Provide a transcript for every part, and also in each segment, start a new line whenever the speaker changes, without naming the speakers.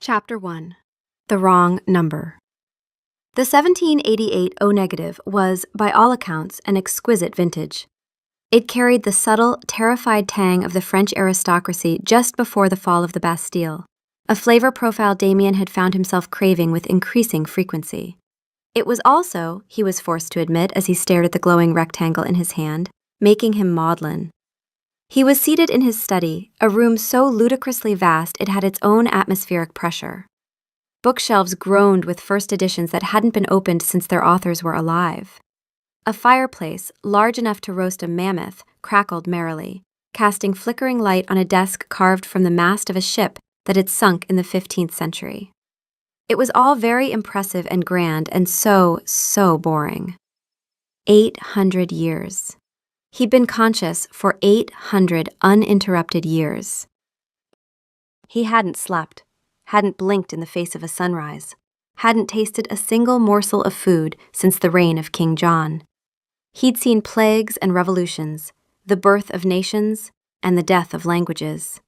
Chapter 1. The Wrong Number. The 1788 O-negative was, by all accounts, an exquisite vintage. It carried the subtle, terrified tang of the French aristocracy just before the fall of the Bastille, a flavor profile Damien had found himself craving with increasing frequency. It was also, he was forced to admit as he stared at the glowing rectangle in his hand, making him maudlin. He was seated in his study, a room so ludicrously vast it had its own atmospheric pressure. Bookshelves groaned with first editions that hadn't been opened since their authors were alive. A fireplace, large enough to roast a mammoth, crackled merrily, casting flickering light on a desk carved from the mast of a ship that had sunk in the 15th century. It was all very impressive and grand and so boring. 800 years. He'd been conscious for 800 uninterrupted years. He hadn't slept, hadn't blinked in the face of a sunrise, hadn't tasted a single morsel of food since the reign of King John. He'd seen plagues and revolutions, the birth of nations, and the death of languages.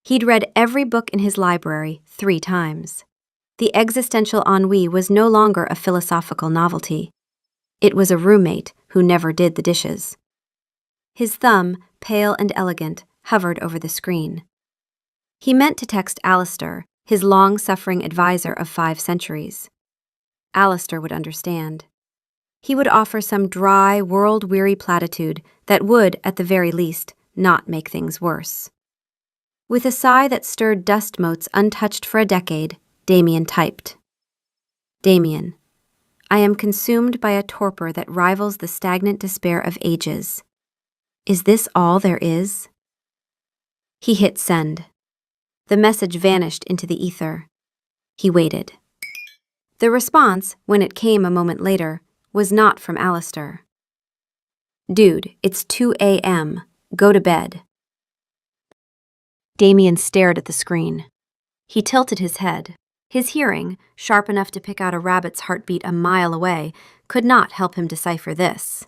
He'd read every book in his library 3 times. The existential ennui was no longer a philosophical novelty. It was a roommate who never did the dishes. His thumb, pale and elegant, hovered over the screen. He meant to text Alistair, his long-suffering advisor of 5 centuries. Alistair would understand. He would offer some dry, world-weary platitude that would, at the very least, not make things worse. With a sigh that stirred dust motes untouched for a decade, Damien typed. Damien, I am consumed by a torpor that rivals the stagnant despair of ages. Is this all there is? He hit send. The message vanished into the ether. He waited. The response, when it came a moment later, was not from Alistair. Dude, it's 2 a.m. Go to bed. Damien stared at the screen. He tilted his head. His hearing, sharp enough to pick out a rabbit's heartbeat a mile away, could not help him decipher this.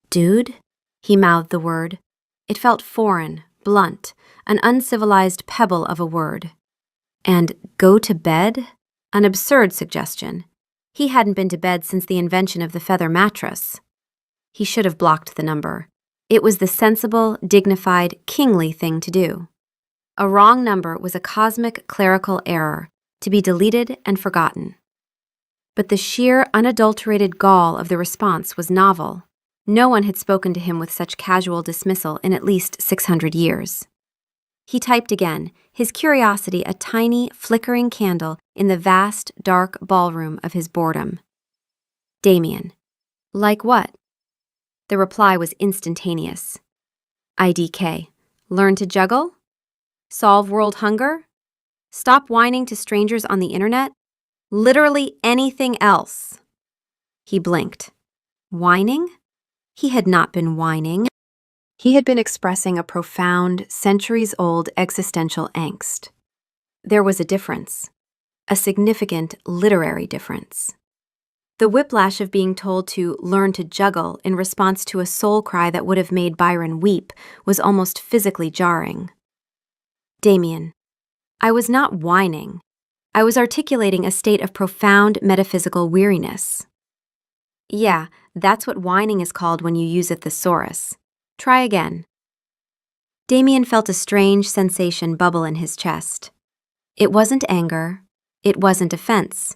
Dude? He mouthed the word. It felt foreign, blunt, an uncivilized pebble of a word. And go to bed? An absurd suggestion. He hadn't been to bed since the invention of the feather mattress. He should have blocked the number. It was the sensible, dignified, kingly thing to do. A wrong number was a cosmic clerical error, to be deleted and forgotten. But the sheer, unadulterated gall of the response was novel. No one had spoken to him with such casual dismissal in at least 600 years. He typed again, his curiosity a tiny, flickering candle in the vast, dark ballroom of his boredom. Damien. Like what? The reply was instantaneous. IDK. Learn to juggle? Solve world hunger? Stop whining to strangers on the internet? Literally anything else. He blinked. Whining? He had not been whining. He had been expressing a profound, centuries-old existential angst. There was a difference. A significant literary difference. The whiplash of being told to learn to juggle in response to a soul cry that would have made Byron weep was almost physically jarring. Damien. I was not whining. I was articulating a state of profound metaphysical weariness. Yeah, that's what whining is called when you use a thesaurus. Try again. Damien felt a strange sensation bubble in his chest. It wasn't anger. It wasn't offense.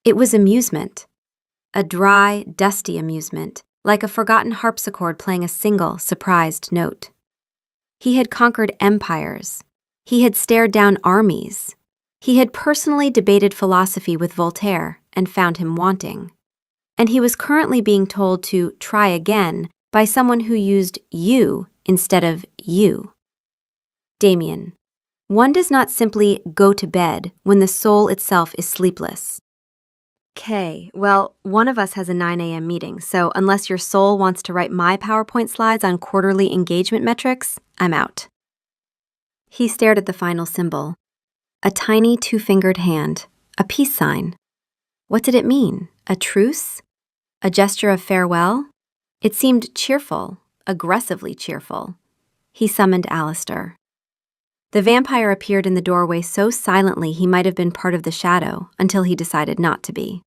It was amusement. A dry, dusty amusement, like a forgotten harpsichord playing a single, surprised note. He had conquered empires. He had stared down armies. He had personally debated philosophy with Voltaire and found him wanting. And he was currently being told to try again by someone who used you instead of you. Damien. One does not simply go to bed when the soul itself is sleepless. Okay, well, one of us has a 9 a.m. meeting, so unless your soul wants to write my PowerPoint slides on quarterly engagement metrics, I'm out. He stared at the final symbol. A tiny 2-fingered hand, a peace sign. What did it mean? A truce? A gesture of farewell? It seemed cheerful, aggressively cheerful. He summoned Alistair. The vampire appeared in the doorway so silently he might have been part of the shadow until he decided not to be.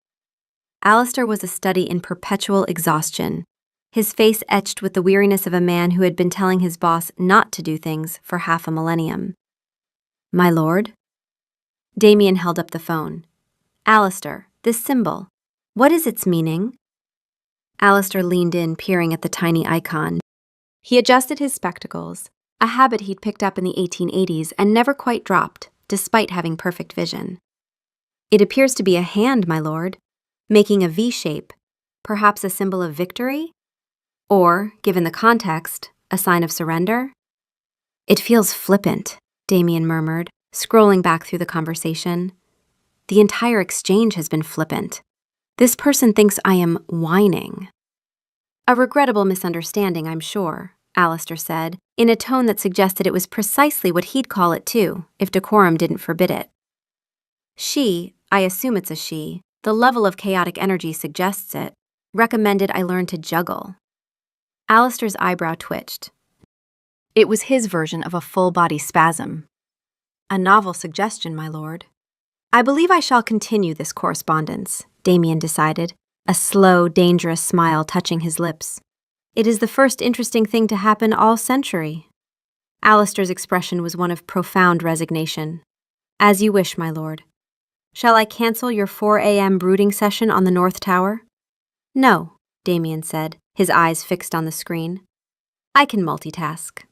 Alistair was a study in perpetual exhaustion, his face etched with the weariness of a man who had been telling his boss not to do things for half a millennium. "My lord?" Damien held up the phone. "Alistair, this symbol. What is its meaning?" Alistair leaned in, peering at the tiny icon. He adjusted his spectacles, a habit he'd picked up in the 1880s and never quite dropped, despite having perfect vision. "It appears to be a hand, my lord, making a V shape, perhaps a symbol of victory? Or, given the context, a sign of surrender?" "It feels flippant," Damien murmured, scrolling back through the conversation. "The entire exchange has been flippant. This person thinks I am whining." "A regrettable misunderstanding, I'm sure," Alistair said, in a tone that suggested it was precisely what he'd call it too, if decorum didn't forbid it. "She, I assume it's a she, the level of chaotic energy suggests it, recommended I learn to juggle." Alistair's eyebrow twitched. It was his version of a full-body spasm. "A novel suggestion, my lord." "I believe I shall continue this correspondence," Damien decided, a slow, dangerous smile touching his lips. "It is the first interesting thing to happen all century." Alistair's expression was one of profound resignation. "As you wish, my lord. Shall I cancel your 4 a.m. brooding session on the North Tower?" "No," Damien said, his eyes fixed on the screen. "I can multitask."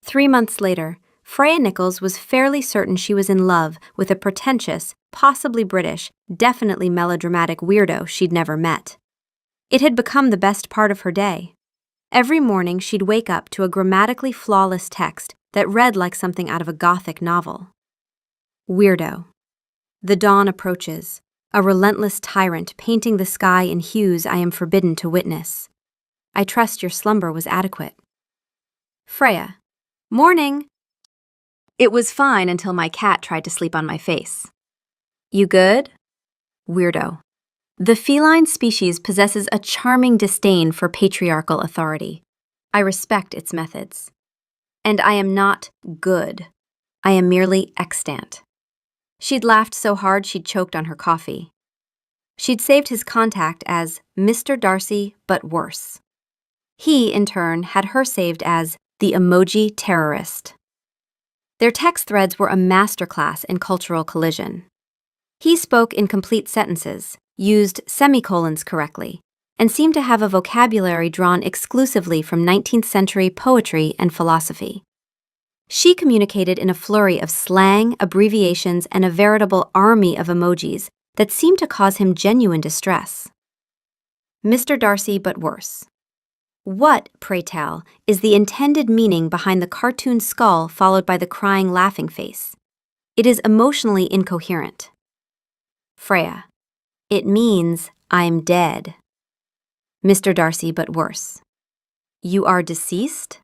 3 months later, Freya Nichols was fairly certain she was in love with a pretentious, possibly British, definitely melodramatic weirdo she'd never met. It had become the best part of her day. Every morning she'd wake up to a grammatically flawless text that read like something out of a Gothic novel. Weirdo. The dawn approaches, a relentless tyrant painting the sky in hues I am forbidden to witness. I trust your slumber was adequate. Freya. Morning. It was fine until my cat tried to sleep on my face. You good? Weirdo. The feline species possesses a charming disdain for patriarchal authority. I respect its methods. And I am not good. I am merely extant. She'd laughed so hard she'd choked on her coffee. She'd saved his contact as Mr. Darcy, but worse. He, in turn, had her saved as the emoji terrorist. Their text threads were a masterclass in cultural collision. He spoke in complete sentences, used semicolons correctly, and seemed to have a vocabulary drawn exclusively from 19th century poetry and philosophy. She communicated in a flurry of slang, abbreviations, and a veritable army of emojis that seemed to cause him genuine distress. Mr. Darcy, but worse. What, pray tell, is the intended meaning behind the cartoon skull followed by the crying laughing face? It is emotionally incoherent. Freya. It means I'm dead. Mr. Darcy, but worse. You are deceased?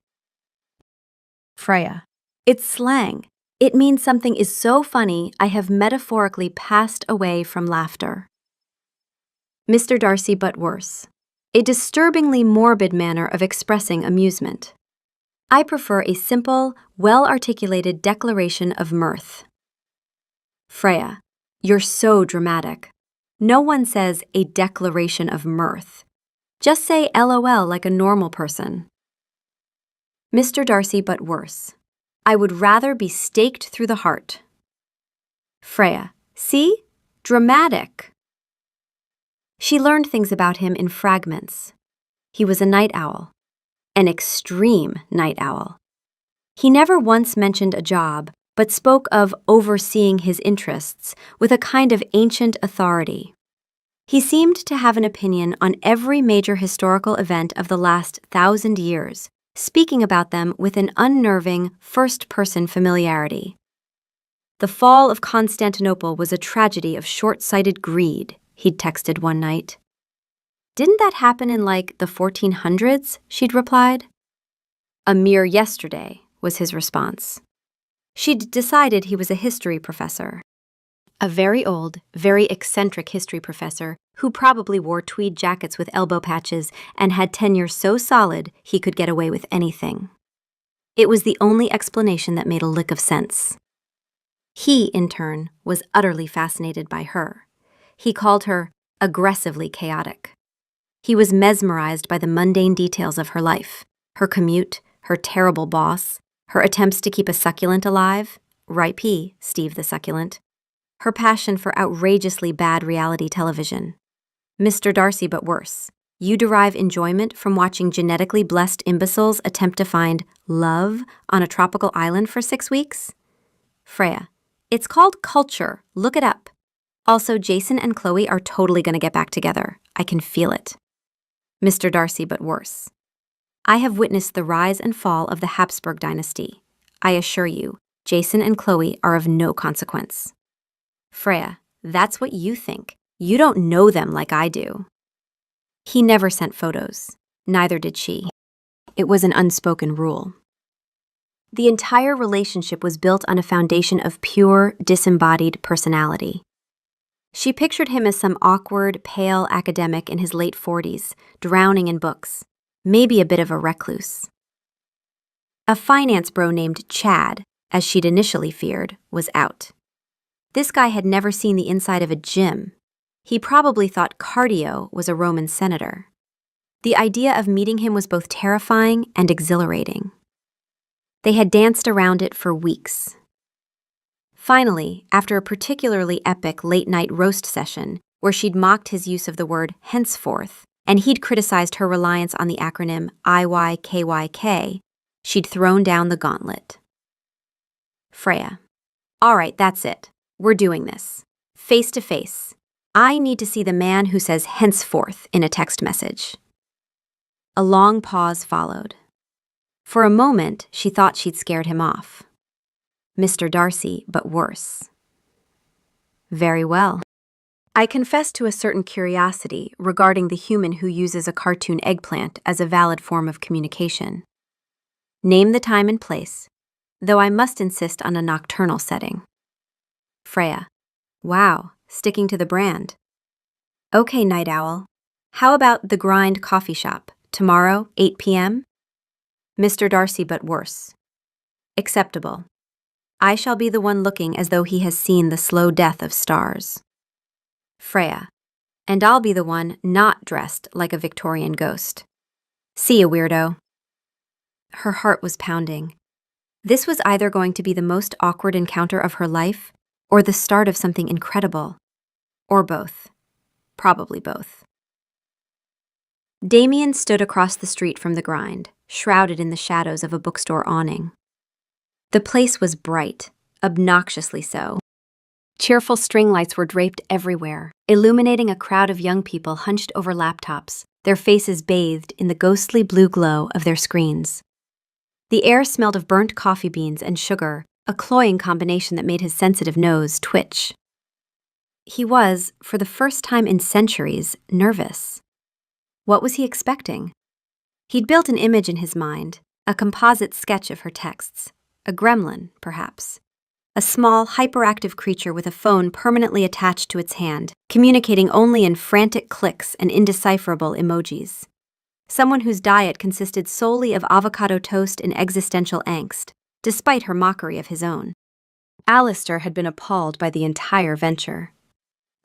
Freya. It's slang. It means something is so funny I have metaphorically passed away from laughter. Mr. Darcy, but worse. A disturbingly morbid manner of expressing amusement. I prefer a simple, well-articulated declaration of mirth. Freya. You're so dramatic. No one says a declaration of mirth. Just say LOL like a normal person. Mr. Darcy, but worse. I would rather be staked through the heart. Freya. See? Dramatic. She learned things about him in fragments. He was a night owl. An extreme night owl. He never once mentioned a job, but spoke of overseeing his interests with a kind of ancient authority. He seemed to have an opinion on every major historical event of the last 1,000 years, speaking about them with an unnerving, first-person familiarity. The fall of Constantinople was a tragedy of short-sighted greed, he'd texted one night. Didn't that happen in, like, the 1400s? She'd replied. A mere yesterday, was his response. She'd decided he was a history professor. A very old, very eccentric history professor who probably wore tweed jackets with elbow patches and had tenure so solid he could get away with anything. It was the only explanation that made a lick of sense. He, in turn, was utterly fascinated by her. He called her aggressively chaotic. He was mesmerized by the mundane details of her life, her commute, her terrible boss, her attempts to keep a succulent alive, R.I.P. Steve the Succulent, her passion for outrageously bad reality television. Mr. Darcy, but worse. You derive enjoyment from watching genetically blessed imbeciles attempt to find love on a tropical island for 6 weeks? Freya, it's called culture. Look it up. Also, Jason and Chloe are totally going to get back together. I can feel it. Mr. Darcy, but worse. I have witnessed the rise and fall of the Habsburg dynasty. I assure you, Jason and Chloe are of no consequence. Freya, that's what you think. You don't know them like I do. He never sent photos. Neither did she. It was an unspoken rule. The entire relationship was built on a foundation of pure, disembodied personality. She pictured him as some awkward, pale academic in his late 40s, drowning in books, maybe a bit of a recluse. A finance bro named Chad, as she'd initially feared, was out. This guy had never seen the inside of a gym. He probably thought cardio was a Roman senator. The idea of meeting him was both terrifying and exhilarating. They had danced around it for weeks. Finally, after a particularly epic late-night roast session where she'd mocked his use of the word henceforth, and he'd criticized her reliance on the acronym IYKYK, she'd thrown down the gauntlet. Freya, all right, that's it. We're doing this. Face to face. I need to see the man who says henceforth in a text message. A long pause followed. For a moment, she thought she'd scared him off. Mr. Darcy, but worse. Very well. I confess to a certain curiosity regarding the human who uses a cartoon eggplant as a valid form of communication. Name the time and place, though I must insist on a nocturnal setting. Freya. Wow, sticking to the brand. Okay, Night Owl. How about the Grind Coffee Shop, tomorrow, 8 p.m.? Mr. Darcy, but worse. Acceptable. I shall be the one looking as though he has seen the slow death of stars. Freya. And I'll be the one not dressed like a Victorian ghost. See ya, weirdo. Her heart was pounding. This was either going to be the most awkward encounter of her life, or the start of something incredible. Or both. Probably both. Damien stood across the street from the Grind, shrouded in the shadows of a bookstore awning. The place was bright, obnoxiously so. Cheerful string lights were draped everywhere, illuminating a crowd of young people hunched over laptops, their faces bathed in the ghostly blue glow of their screens. The air smelled of burnt coffee beans and sugar, a cloying combination that made his sensitive nose twitch. He was, for the first time in centuries, nervous. What was he expecting? He'd built an image in his mind, a composite sketch of her texts, a gremlin, perhaps. A small, hyperactive creature with a phone permanently attached to its hand, communicating only in frantic clicks and indecipherable emojis. Someone whose diet consisted solely of avocado toast and existential angst, despite her mockery of his own. Alistair had been appalled by the entire venture.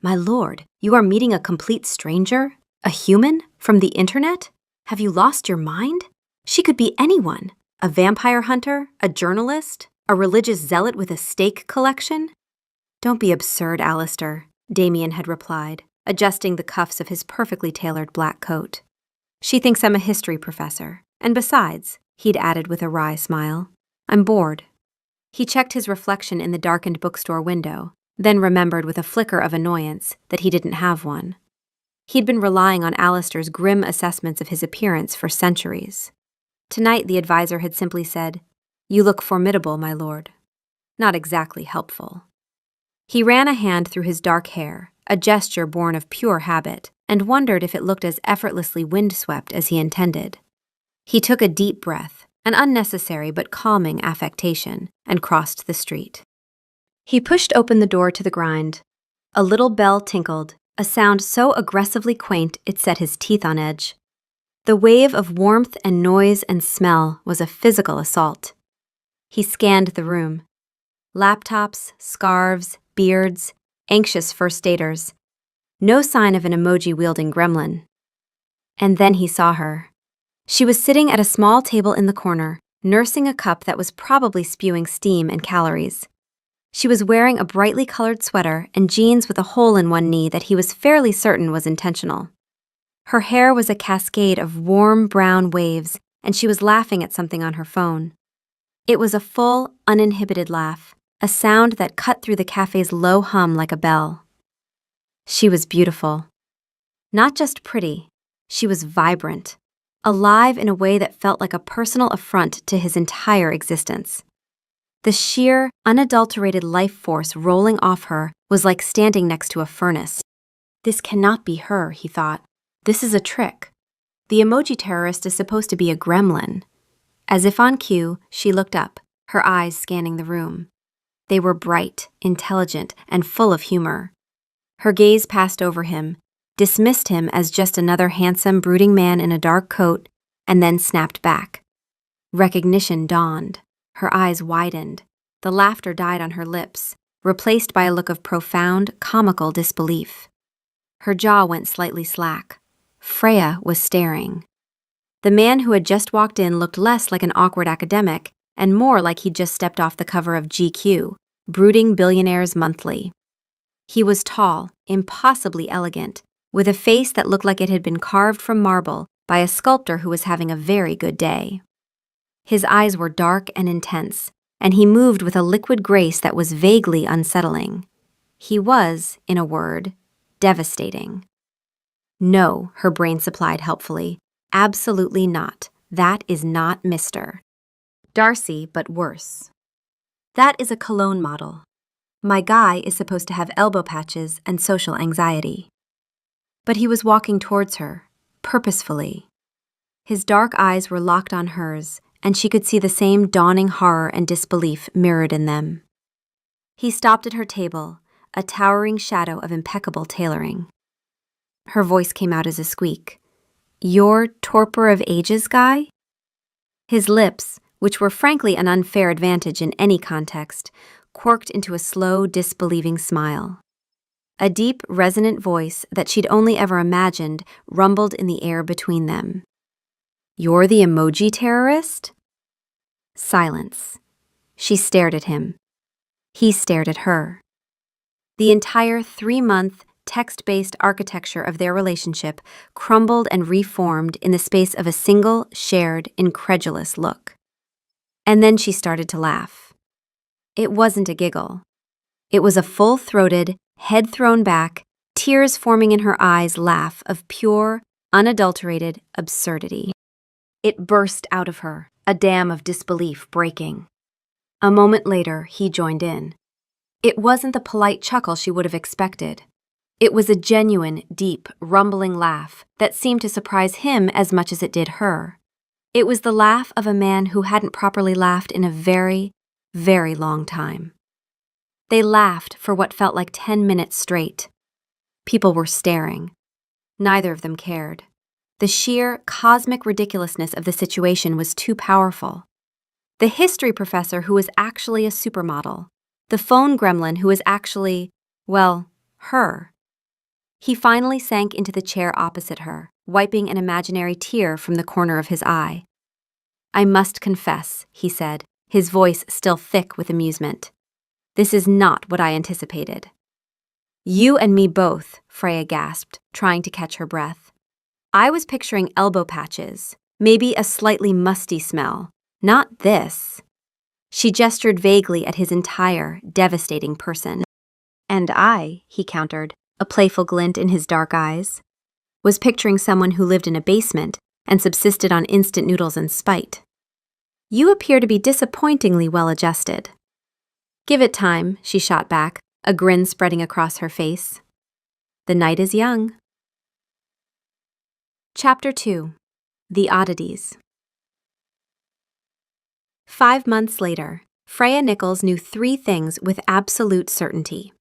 My lord, you are meeting a complete stranger? A human? From the internet? Have you lost your mind? She could be anyone. A vampire hunter? A journalist? A religious zealot with a steak collection? Don't be absurd, Alistair, Damien had replied, adjusting the cuffs of his perfectly tailored black coat. She thinks I'm a history professor, and besides, he'd added with a wry smile, I'm bored. He checked his reflection in the darkened bookstore window, then remembered with a flicker of annoyance that he didn't have one. He'd been relying on Alistair's grim assessments of his appearance for centuries. Tonight the advisor had simply said, You look formidable, my lord. Not exactly helpful. He ran a hand through his dark hair, a gesture born of pure habit, and wondered if it looked as effortlessly windswept as he intended. He took a deep breath, an unnecessary but calming affectation, and crossed the street. He pushed open the door to the Grind. A little bell tinkled, a sound so aggressively quaint it set his teeth on edge. The wave of warmth and noise and smell was a physical assault, He scanned the room. Laptops, scarves, beards, anxious first daters. No sign of an emoji-wielding gremlin. And then he saw her. She was sitting at a small table in the corner, nursing a cup that was probably spewing steam and calories. She was wearing a brightly colored sweater and jeans with a hole in one knee that he was fairly certain was intentional. Her hair was a cascade of warm brown waves, and she was laughing at something on her phone. It was a full, uninhibited laugh, a sound that cut through the cafe's low hum like a bell. She was beautiful. Not just pretty, she was vibrant, alive in a way that felt like a personal affront to his entire existence. The sheer, unadulterated life force rolling off her was like standing next to a furnace. This cannot be her, he thought. This is a trick. The emoji terrorist is supposed to be a gremlin. As if on cue, she looked up, her eyes scanning the room. They were bright, intelligent, and full of humor. Her gaze passed over him, dismissed him as just another handsome, brooding man in a dark coat, and then snapped back. Recognition dawned. Her eyes widened. The laughter died on her lips, replaced by a look of profound, comical disbelief. Her jaw went slightly slack. Freya was staring. The man who had just walked in looked less like an awkward academic and more like he'd just stepped off the cover of GQ, Brooding Billionaires Monthly. He was tall, impossibly elegant, with a face that looked like it had been carved from marble by a sculptor who was having a very good day. His eyes were dark and intense, and he moved with a liquid grace that was vaguely unsettling. He was, in a word, devastating. No, her brain supplied helpfully. Absolutely not. That is not Mr. Darcy, but worse. That is a cologne model. My guy is supposed to have elbow patches and social anxiety. But he was walking towards her, purposefully. His dark eyes were locked on hers, and she could see the same dawning horror and disbelief mirrored in them. He stopped at her table, a towering shadow of impeccable tailoring. Her voice came out as a squeak. "Your torpor of ages guy?" His lips, which were frankly an unfair advantage in any context, quirked into a slow, disbelieving smile. A deep, resonant voice that she'd only ever imagined rumbled in the air between them. "You're the emoji terrorist?" Silence. She stared at him. He stared at her. The entire 3-month, text-based architecture of their relationship crumbled and reformed in the space of a single, shared, incredulous look. And then she started to laugh. It wasn't a giggle. It was a full-throated, head thrown back, tears forming in her eyes laugh of pure, unadulterated absurdity. It burst out of her, a dam of disbelief breaking. A moment later, he joined in. It wasn't the polite chuckle she would have expected. It was a genuine, deep, rumbling laugh that seemed to surprise him as much as it did her. It was the laugh of a man who hadn't properly laughed in a very, very long time. They laughed for what felt like 10 minutes straight. People were staring. Neither of them cared. The sheer, cosmic ridiculousness of the situation was too powerful. The history professor who was actually a supermodel. The phone gremlin who was actually, well, her. He finally sank into the chair opposite her, wiping an imaginary tear from the corner of his eye. "I must confess," he said, his voice still thick with amusement. "This is not what I anticipated." "You and me both," Freya gasped, trying to catch her breath. "I was picturing elbow patches, maybe a slightly musty smell. Not this." She gestured vaguely at his entire, devastating person. "And I," he countered, a playful glint in his dark eyes, "was picturing someone who lived in a basement and subsisted on instant noodles and spite. You appear to be disappointingly well-adjusted." "Give it time," she shot back, a grin spreading across her face. "The night is young." Chapter 2. The Oddities. 5 months later, Freya Nichols knew 3 things with absolute certainty.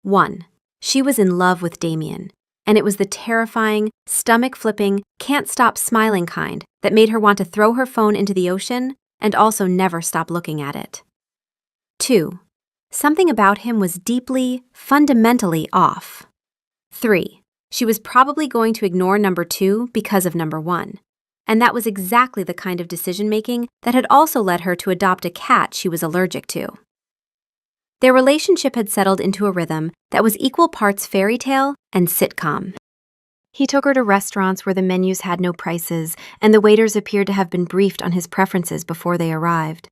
1. She was in love with Damien, and it was the terrifying, stomach-flipping, can't-stop-smiling kind that made her want to throw her phone into the ocean, and also never stop looking at it. 2. Something about him was deeply, fundamentally off. 3. She was probably going to ignore number 2 because of number 1. And that was exactly the kind of decision-making that had also led her to adopt a cat she was allergic to. Their relationship had settled into a rhythm that was equal parts fairy tale and sitcom. He took her to restaurants where the menus had no prices, and the waiters appeared to have been briefed on his preferences before they arrived.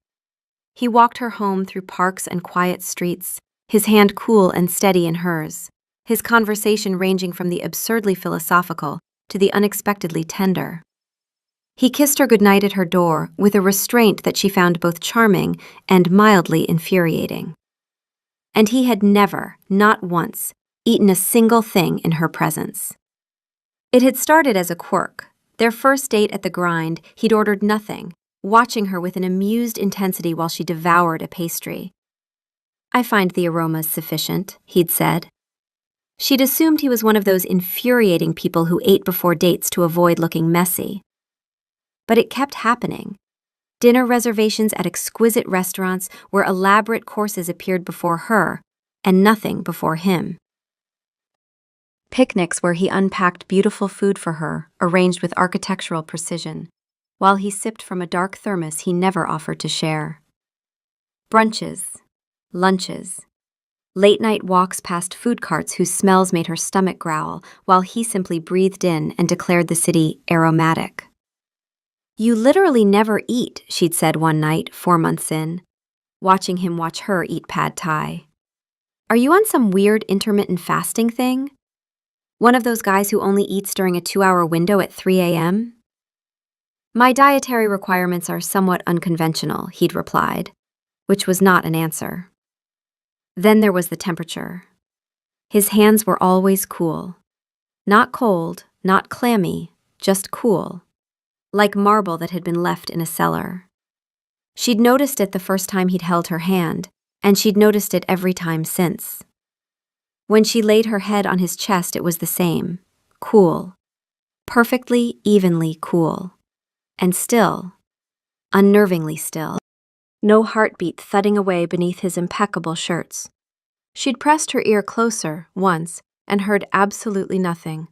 He walked her home through parks and quiet streets, his hand cool and steady in hers, his conversation ranging from the absurdly philosophical to the unexpectedly tender. He kissed her goodnight at her door with a restraint that she found both charming and mildly infuriating. And he had never, not once, eaten a single thing in her presence. It had started as a quirk. Their first date at the grind, he'd ordered nothing, watching her with an amused intensity while she devoured a pastry. "I find the aromas sufficient," he'd said. She'd assumed he was one of those infuriating people who ate before dates to avoid looking messy. But it kept happening. Dinner reservations at exquisite restaurants where elaborate courses appeared before her, and nothing before him. Picnics where he unpacked beautiful food for her, arranged with architectural precision, while he sipped from a dark thermos he never offered to share. Brunches, lunches, late-night walks past food carts whose smells made her stomach growl, while he simply breathed in and declared the city aromatic. "You literally never eat," she'd said one night, 4 months in, watching him watch her eat pad thai. "Are you on some weird intermittent fasting thing? One of those guys who only eats during a 2-hour window at 3 a.m.? "My dietary requirements are somewhat unconventional," he'd replied, which was not an answer. Then there was the temperature. His hands were always cool. Not cold, not clammy, just cool. Like marble that had been left in a cellar. She'd noticed it the first time he'd held her hand, and she'd noticed it every time since. When she laid her head on his chest, it was the same. Cool. Perfectly, evenly cool. And still. Unnervingly still. No heartbeat thudding away beneath his impeccable shirts. She'd pressed her ear closer, once, and heard absolutely nothing.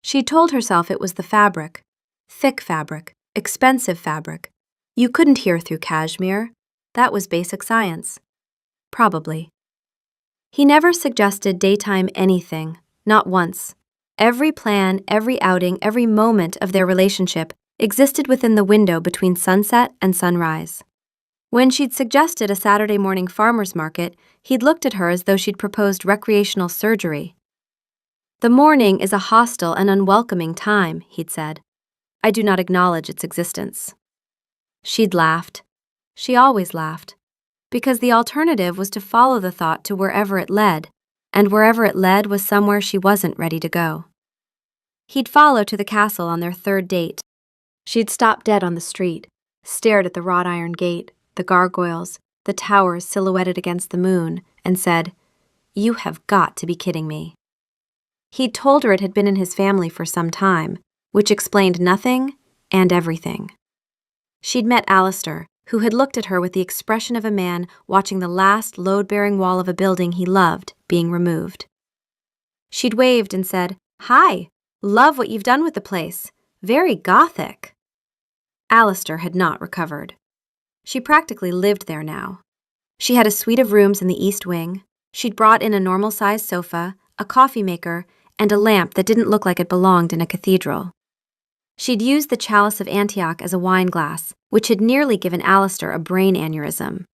She'd told herself it was the fabric. Thick fabric. Expensive fabric. You couldn't hear through cashmere. That was basic science. Probably. He never suggested daytime anything, not once. Every plan, every outing, every moment of their relationship existed within the window between sunset and sunrise. When she'd suggested a Saturday morning farmer's market, he'd looked at her as though she'd proposed recreational surgery. "The morning is a hostile and unwelcoming time," he'd said. "I do not acknowledge its existence." She'd laughed. She always laughed. Because the alternative was to follow the thought to wherever it led, and wherever it led was somewhere she wasn't ready to go. He'd follow to the castle on their third date. She'd stopped dead on the street, stared at the wrought iron gate, the gargoyles, the towers silhouetted against the moon, and said, "You have got to be kidding me." He'd told her it had been in his family for some time, which explained nothing and everything. She'd met Alistair, who had looked at her with the expression of a man watching the last load-bearing wall of a building he loved being removed. She'd waved and said, "Hi, love what you've done with the place. Very gothic." Alistair had not recovered. She practically lived there now. She had a suite of rooms in the East Wing. She'd brought in a normal-sized sofa, a coffee maker, and a lamp that didn't look like it belonged in a cathedral. She'd used the chalice of Antioch as a wine glass, which had nearly given Alistair a brain aneurysm.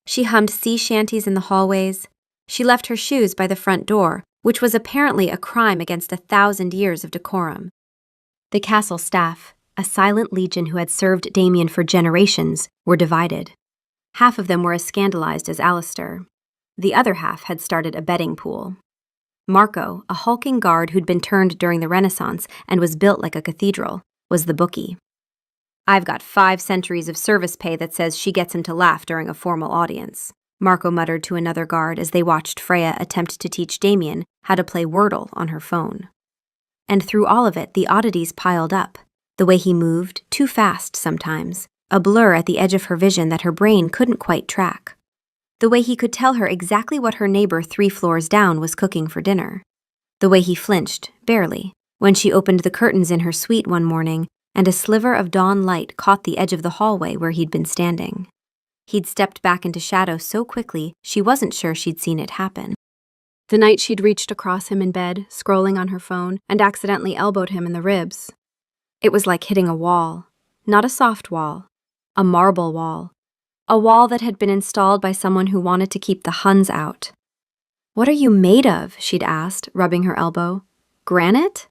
She hummed sea shanties in the hallways. She left her shoes by the front door, which was apparently a crime against 1,000 years of decorum. The castle staff, a silent legion who had served Damien for generations, were divided. Half of them were as scandalized as Alistair. The other half had started a betting pool. Marco, a hulking guard who'd been turned during the Renaissance and was built like a cathedral, was the bookie. "I've got 5 centuries of service pay that says she gets him to laugh during a formal audience," Marco muttered to another guard as they watched Freya attempt to teach Damien how to play Wordle on her phone. And through all of it, the oddities piled up. The way he moved, too fast sometimes, a blur at the edge of her vision that her brain couldn't quite track. The way he could tell her exactly what her neighbor 3 floors down was cooking for dinner. The way he flinched, barely, when she opened the curtains in her suite one morning and a sliver of dawn light caught the edge of the hallway where he'd been standing. He'd stepped back into shadow so quickly she wasn't sure she'd seen it happen. The night she'd reached across him in bed, scrolling on her phone, and accidentally elbowed him in the ribs. It was like hitting a wall. Not a soft wall. A marble wall. A wall that had been installed by someone who wanted to keep the Huns out. "What are you made of?" she'd asked, rubbing her elbow. "Granite?"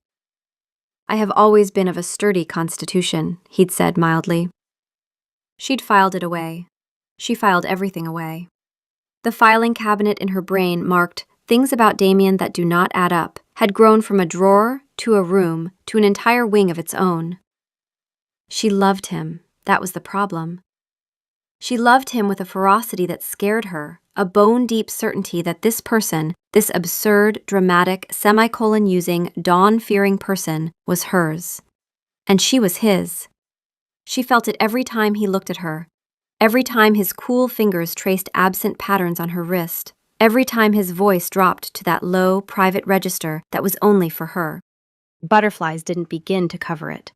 "I have always been of a sturdy constitution," he'd said mildly. She'd filed it away. She filed everything away. The filing cabinet in her brain marked "Things about Damien that do not add up" had grown from a drawer to a room to an entire wing of its own. She loved him. That was the problem. She loved him with a ferocity that scared her, a bone-deep certainty that this person, this absurd, dramatic, semicolon-using, dawn-fearing person, was hers. And she was his. She felt it every time he looked at her, every time his cool fingers traced absent patterns on her wrist, every time his voice dropped to that low, private register that was only for her. Butterflies didn't begin to cover it.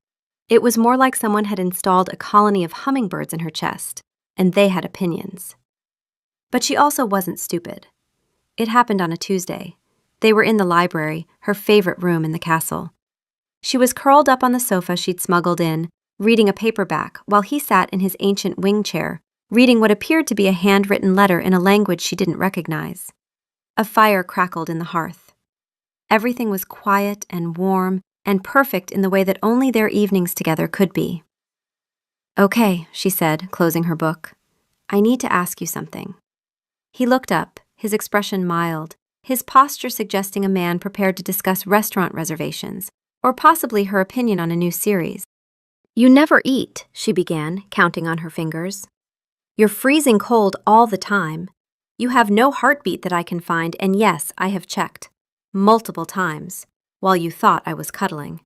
It was more like someone had installed a colony of hummingbirds in her chest, and they had opinions. But she also wasn't stupid. It happened on a Tuesday. They were in the library, her favorite room in the castle. She was curled up on the sofa she'd smuggled in, reading a paperback, while he sat in his ancient wing chair, reading what appeared to be a handwritten letter in a language she didn't recognize. A fire crackled in the hearth. Everything was quiet and warm and perfect in the way that only their evenings together could be. "Okay," she said, closing her book. "I need to ask you something." He looked up, his expression mild, his posture suggesting a man prepared to discuss restaurant reservations, or possibly her opinion on a new series. "You never eat," she began, counting on her fingers. "You're freezing cold all the time. You have no heartbeat that I can find, and yes, I have checked. Multiple times, while you thought I was cuddling.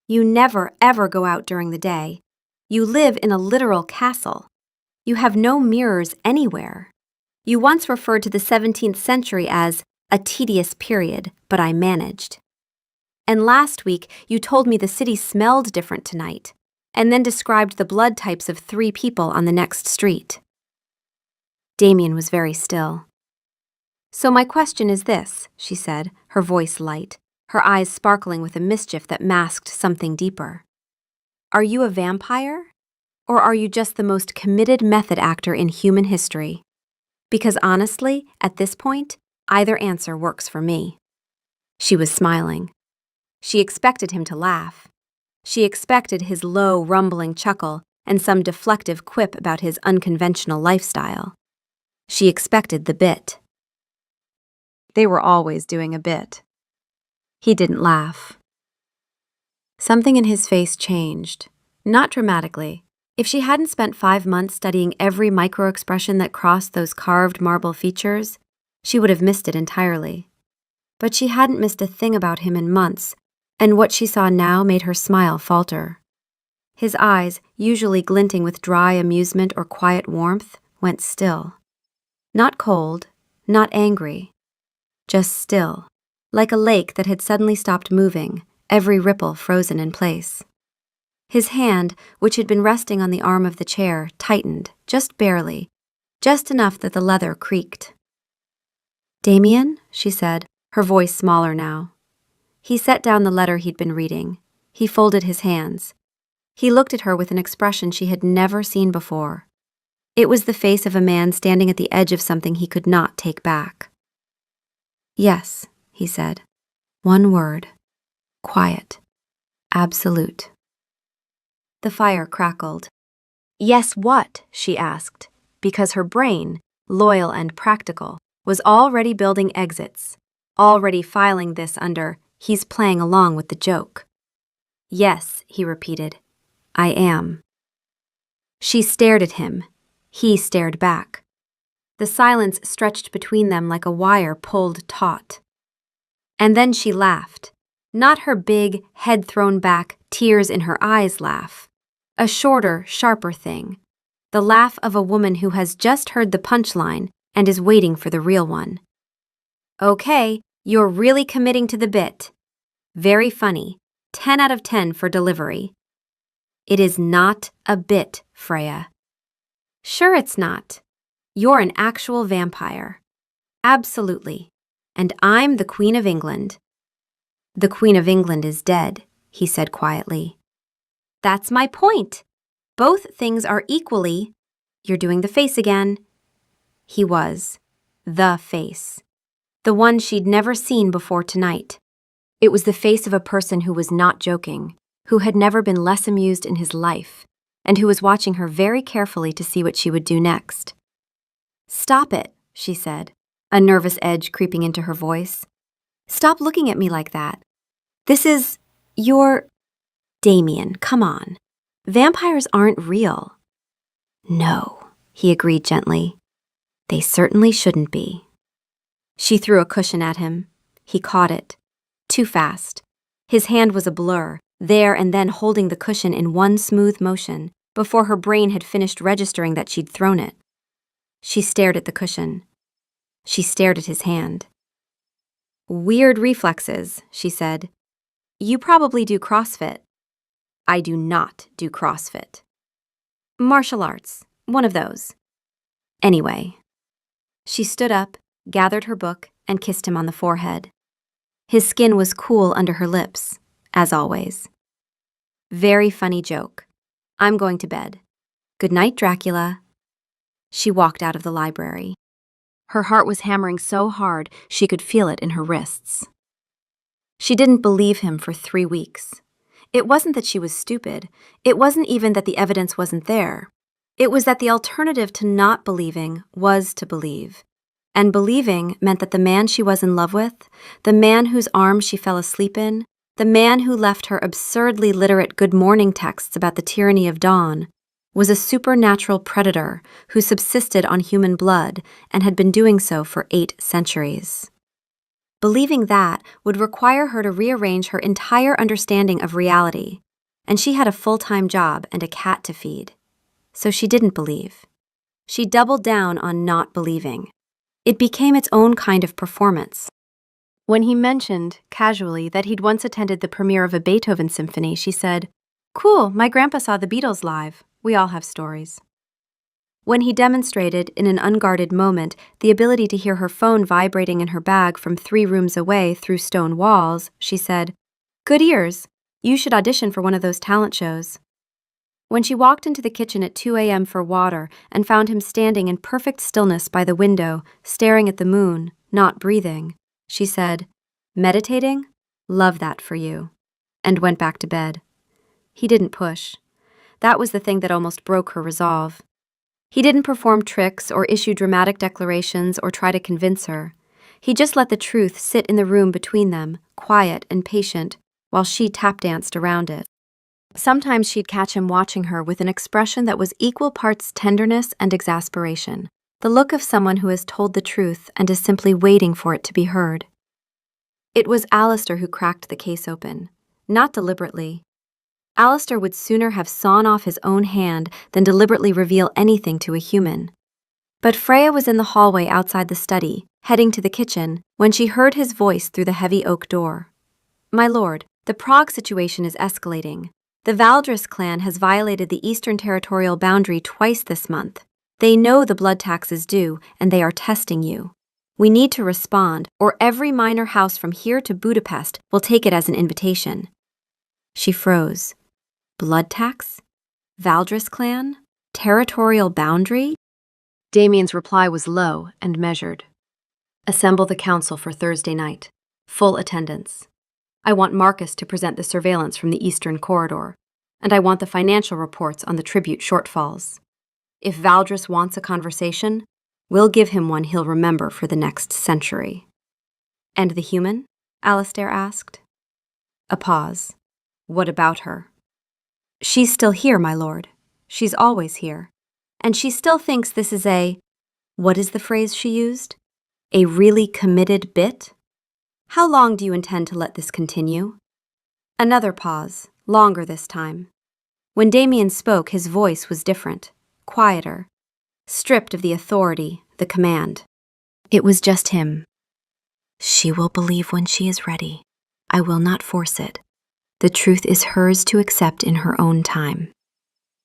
You never, ever go out during the day. You live in a literal castle. You have no mirrors anywhere. You once referred to the 17th century as a tedious period, but I managed. And last week, you told me the city smelled different tonight, and then described the blood types of 3 people on the next street." Damien was very still. "So my question is this," she said, her voice light, her eyes sparkling with a mischief that masked something deeper. "Are you a vampire? Or are you just the most committed method actor in human history? Because honestly, at this point, either answer works for me." She was smiling. She expected him to laugh. She expected his low, rumbling chuckle and some deflective quip about his unconventional lifestyle. She expected the bit. They were always doing a bit. He didn't laugh. Something in his face changed. Not dramatically. If she hadn't spent 5 months studying every micro-expression that crossed those carved marble features, she would have missed it entirely. But she hadn't missed a thing about him in months, and what she saw now made her smile falter. His eyes, usually glinting with dry amusement or quiet warmth, went still. Not cold, not angry. Just still, like a lake that had suddenly stopped moving, every ripple frozen in place. His hand, which had been resting on the arm of the chair, tightened, just barely, just enough that the leather creaked. "Damien," she said, her voice smaller now. He set down the letter he'd been reading. He folded his hands. He looked at her with an expression she had never seen before. It was the face of a man standing at the edge of something he could not take back. "Yes," he said. "One word. Quiet. Absolute." The fire crackled. "Yes, what?" she asked, because her brain, loyal and practical, was already building exits, already filing this under, "He's playing along with the joke." "Yes," he repeated. "I am." She stared at him. He stared back. The silence stretched between them like a wire pulled taut. And then she laughed. Not her big, head thrown back, tears in her eyes laugh. A shorter, sharper thing. The laugh of a woman who has just heard the punchline and is waiting for the real one. Okay, you're really committing to the bit. Very funny. 10 out of 10 for delivery. It is not a bit, Freya. Sure it's not. You're an actual vampire. Absolutely. And I'm the Queen of England. The Queen of England is dead, he said quietly. That's my point. Both things are equally— You're doing the face again. He was. The face. The one she'd never seen before tonight. It was the face of a person who was not joking, who had never been less amused in his life, and who was watching her very carefully to see what she would do next. Stop it, she said, a nervous edge creeping into her voice. Stop looking at me like that. This is— You're— Damien, come on. Vampires aren't real. No, he agreed gently. They certainly shouldn't be. She threw a cushion at him. He caught it. Too fast. His hand was a blur, there and then holding the cushion in one smooth motion, before her brain had finished registering that she'd thrown it. She stared at the cushion. She stared at his hand. Weird reflexes, she said. You probably do CrossFit. I do not do CrossFit. Martial arts, one of those. Anyway. She stood up, gathered her book, and kissed him on the forehead. His skin was cool under her lips, as always. Very funny joke. I'm going to bed. Good night, Dracula. She walked out of the library. Her heart was hammering so hard she could feel it in her wrists. She didn't believe him for 3 weeks. It wasn't that she was stupid. It wasn't even that the evidence wasn't there. It was that the alternative to not believing was to believe. And believing meant that the man she was in love with, the man whose arms she fell asleep in, the man who left her absurdly literate good morning texts about the tyranny of dawn, was a supernatural predator who subsisted on human blood and had been doing so for 8 centuries. Believing that would require her to rearrange her entire understanding of reality, and she had a full-time job and a cat to feed. So she didn't believe. She doubled down on not believing. It became its own kind of performance. When he mentioned, casually, that he'd once attended the premiere of a Beethoven symphony, she said, "Cool, my grandpa saw the Beatles live. We all have stories." When he demonstrated, in an unguarded moment, the ability to hear her phone vibrating in her bag from 3 rooms away through stone walls, she said, "Good ears. You should audition for one of those talent shows." When she walked into the kitchen at 2 a.m. for water and found him standing in perfect stillness by the window, staring at the moon, not breathing, she said, "Meditating? Love that for you," and went back to bed. He didn't push. That was the thing that almost broke her resolve. He didn't perform tricks or issue dramatic declarations or try to convince her. He just let the truth sit in the room between them, quiet and patient, while she tap-danced around it. Sometimes she'd catch him watching her with an expression that was equal parts tenderness and exasperation, the look of someone who has told the truth and is simply waiting for it to be heard. It was Alistair who cracked the case open, not deliberately. Alistair would sooner have sawn off his own hand than deliberately reveal anything to a human. But Freya was in the hallway outside the study, heading to the kitchen, when she heard his voice through the heavy oak door. "My lord, the Prague situation is escalating. The Valdris clan has violated the Eastern territorial boundary twice this month. They know the blood tax is due, and they are testing you. We need to respond, or every minor house from here to Budapest will take it as an invitation." She froze. Blood tax? Valdris clan? Territorial boundary? Damien's reply was low and measured. "Assemble the council for Thursday night. Full attendance. I want Marcus to present the surveillance from the Eastern Corridor, and I want the financial reports on the tribute shortfalls. If Valdris wants a conversation, we'll give him one he'll remember for the next century." "And the human?" Alistair asked. A pause. "What about her?" "She's still here, my lord. She's always here. And she still thinks this is what is the phrase she used? A really committed bit? How long do you intend to let this continue?" Another pause, longer this time. When Damien spoke, his voice was different, quieter, stripped of the authority, the command. It was just him. She will believe when she is ready. I will not force it. The truth is hers to accept in her own time.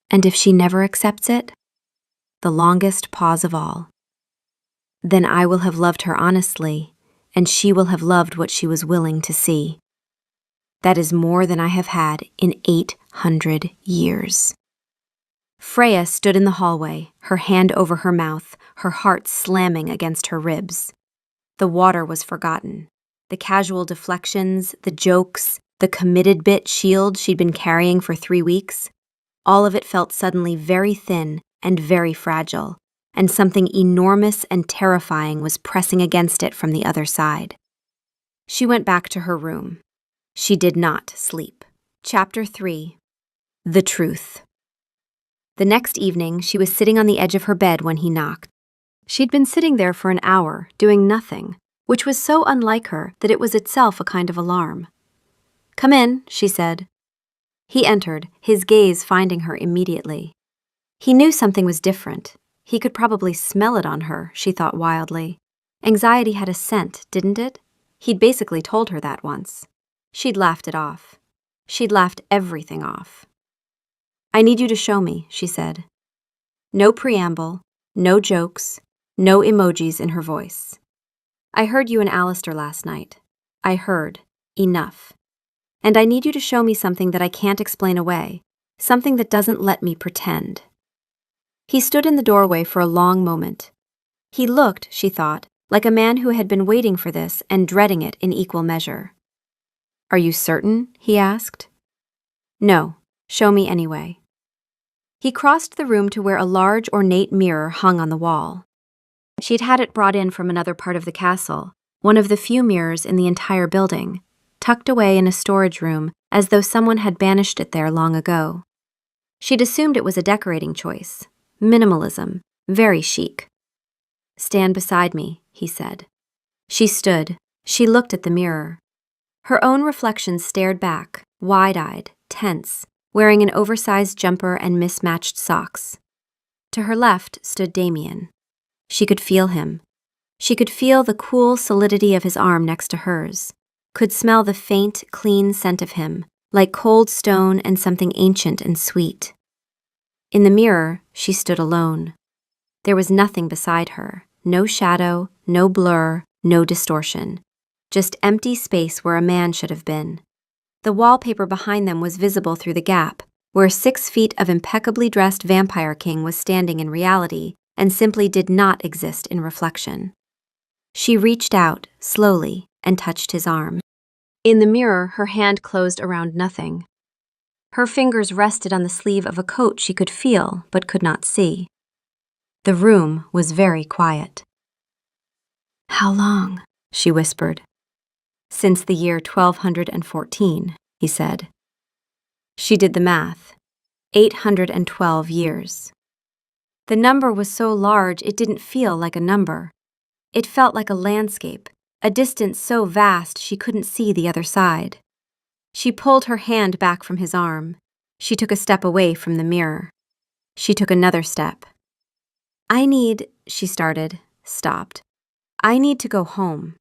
And if she never accepts it, the longest pause of all, then I will have loved her honestly, and she will have loved what she was willing to see. That is more than I have had in 800 years. Freya stood in the hallway, her hand over her mouth, her heart slamming against her ribs. The water was forgotten. The casual deflections, the jokes, the committed bit shield she'd been carrying for 3 weeks. All of it felt suddenly very thin and very fragile, and something enormous and terrifying was pressing against it from the other side. She went back to her room. She did not sleep. Chapter 3. The Truth. The next evening, she was sitting on the edge of her bed when he knocked. She'd been sitting there for an hour, doing nothing, which was so unlike her that it was itself a kind of alarm. "Come in," she said. He entered, his gaze finding her immediately. He knew something was different. He could probably smell it on her, she thought wildly. Anxiety had a scent, didn't it? He'd basically told her that once. She'd laughed it off. She'd laughed everything off. "I need you to show me," she said. No preamble, no jokes, no emojis in her voice. "I heard you and Alistair last night. I heard. Enough. And I need you to show me something that I can't explain away, something that doesn't let me pretend." He stood in the doorway for a long moment. He looked, she thought, like a man who had been waiting for this and dreading it in equal measure. "Are you certain?" he asked. "No. Show me anyway." He crossed the room to where a large ornate mirror hung on the wall. She'd had it brought in from another part of the castle, one of the few mirrors in the entire building, tucked away in a storage room as though someone had banished it there long ago. She'd assumed it was a decorating choice. Minimalism. Very chic. "Stand beside me," he said. She stood. She looked at the mirror. Her own reflection stared back, wide-eyed, tense, wearing an oversized jumper and mismatched socks. To her left stood Damien. She could feel him. She could feel the cool solidity of his arm next to hers, could smell the faint, clean scent of him, like cold stone and something ancient and sweet. In the mirror, she stood alone. There was nothing beside her, no shadow, no blur, no distortion. Just empty space where a man should have been. The wallpaper behind them was visible through the gap, where 6 feet of impeccably dressed Vampire King was standing in reality and simply did not exist in reflection. She reached out, slowly, and touched his arm. In the mirror, her hand closed around nothing. Her fingers rested on the sleeve of a coat she could feel but could not see. The room was very quiet. "How long?" she whispered. "Since the year 1214, he said. She did the math. 812 years. The number was so large it didn't feel like a number. It felt like a landscape, a distance so vast she couldn't see the other side. She pulled her hand back from his arm. She took a step away from the mirror. She took another step. She started, stopped. "I need to go home."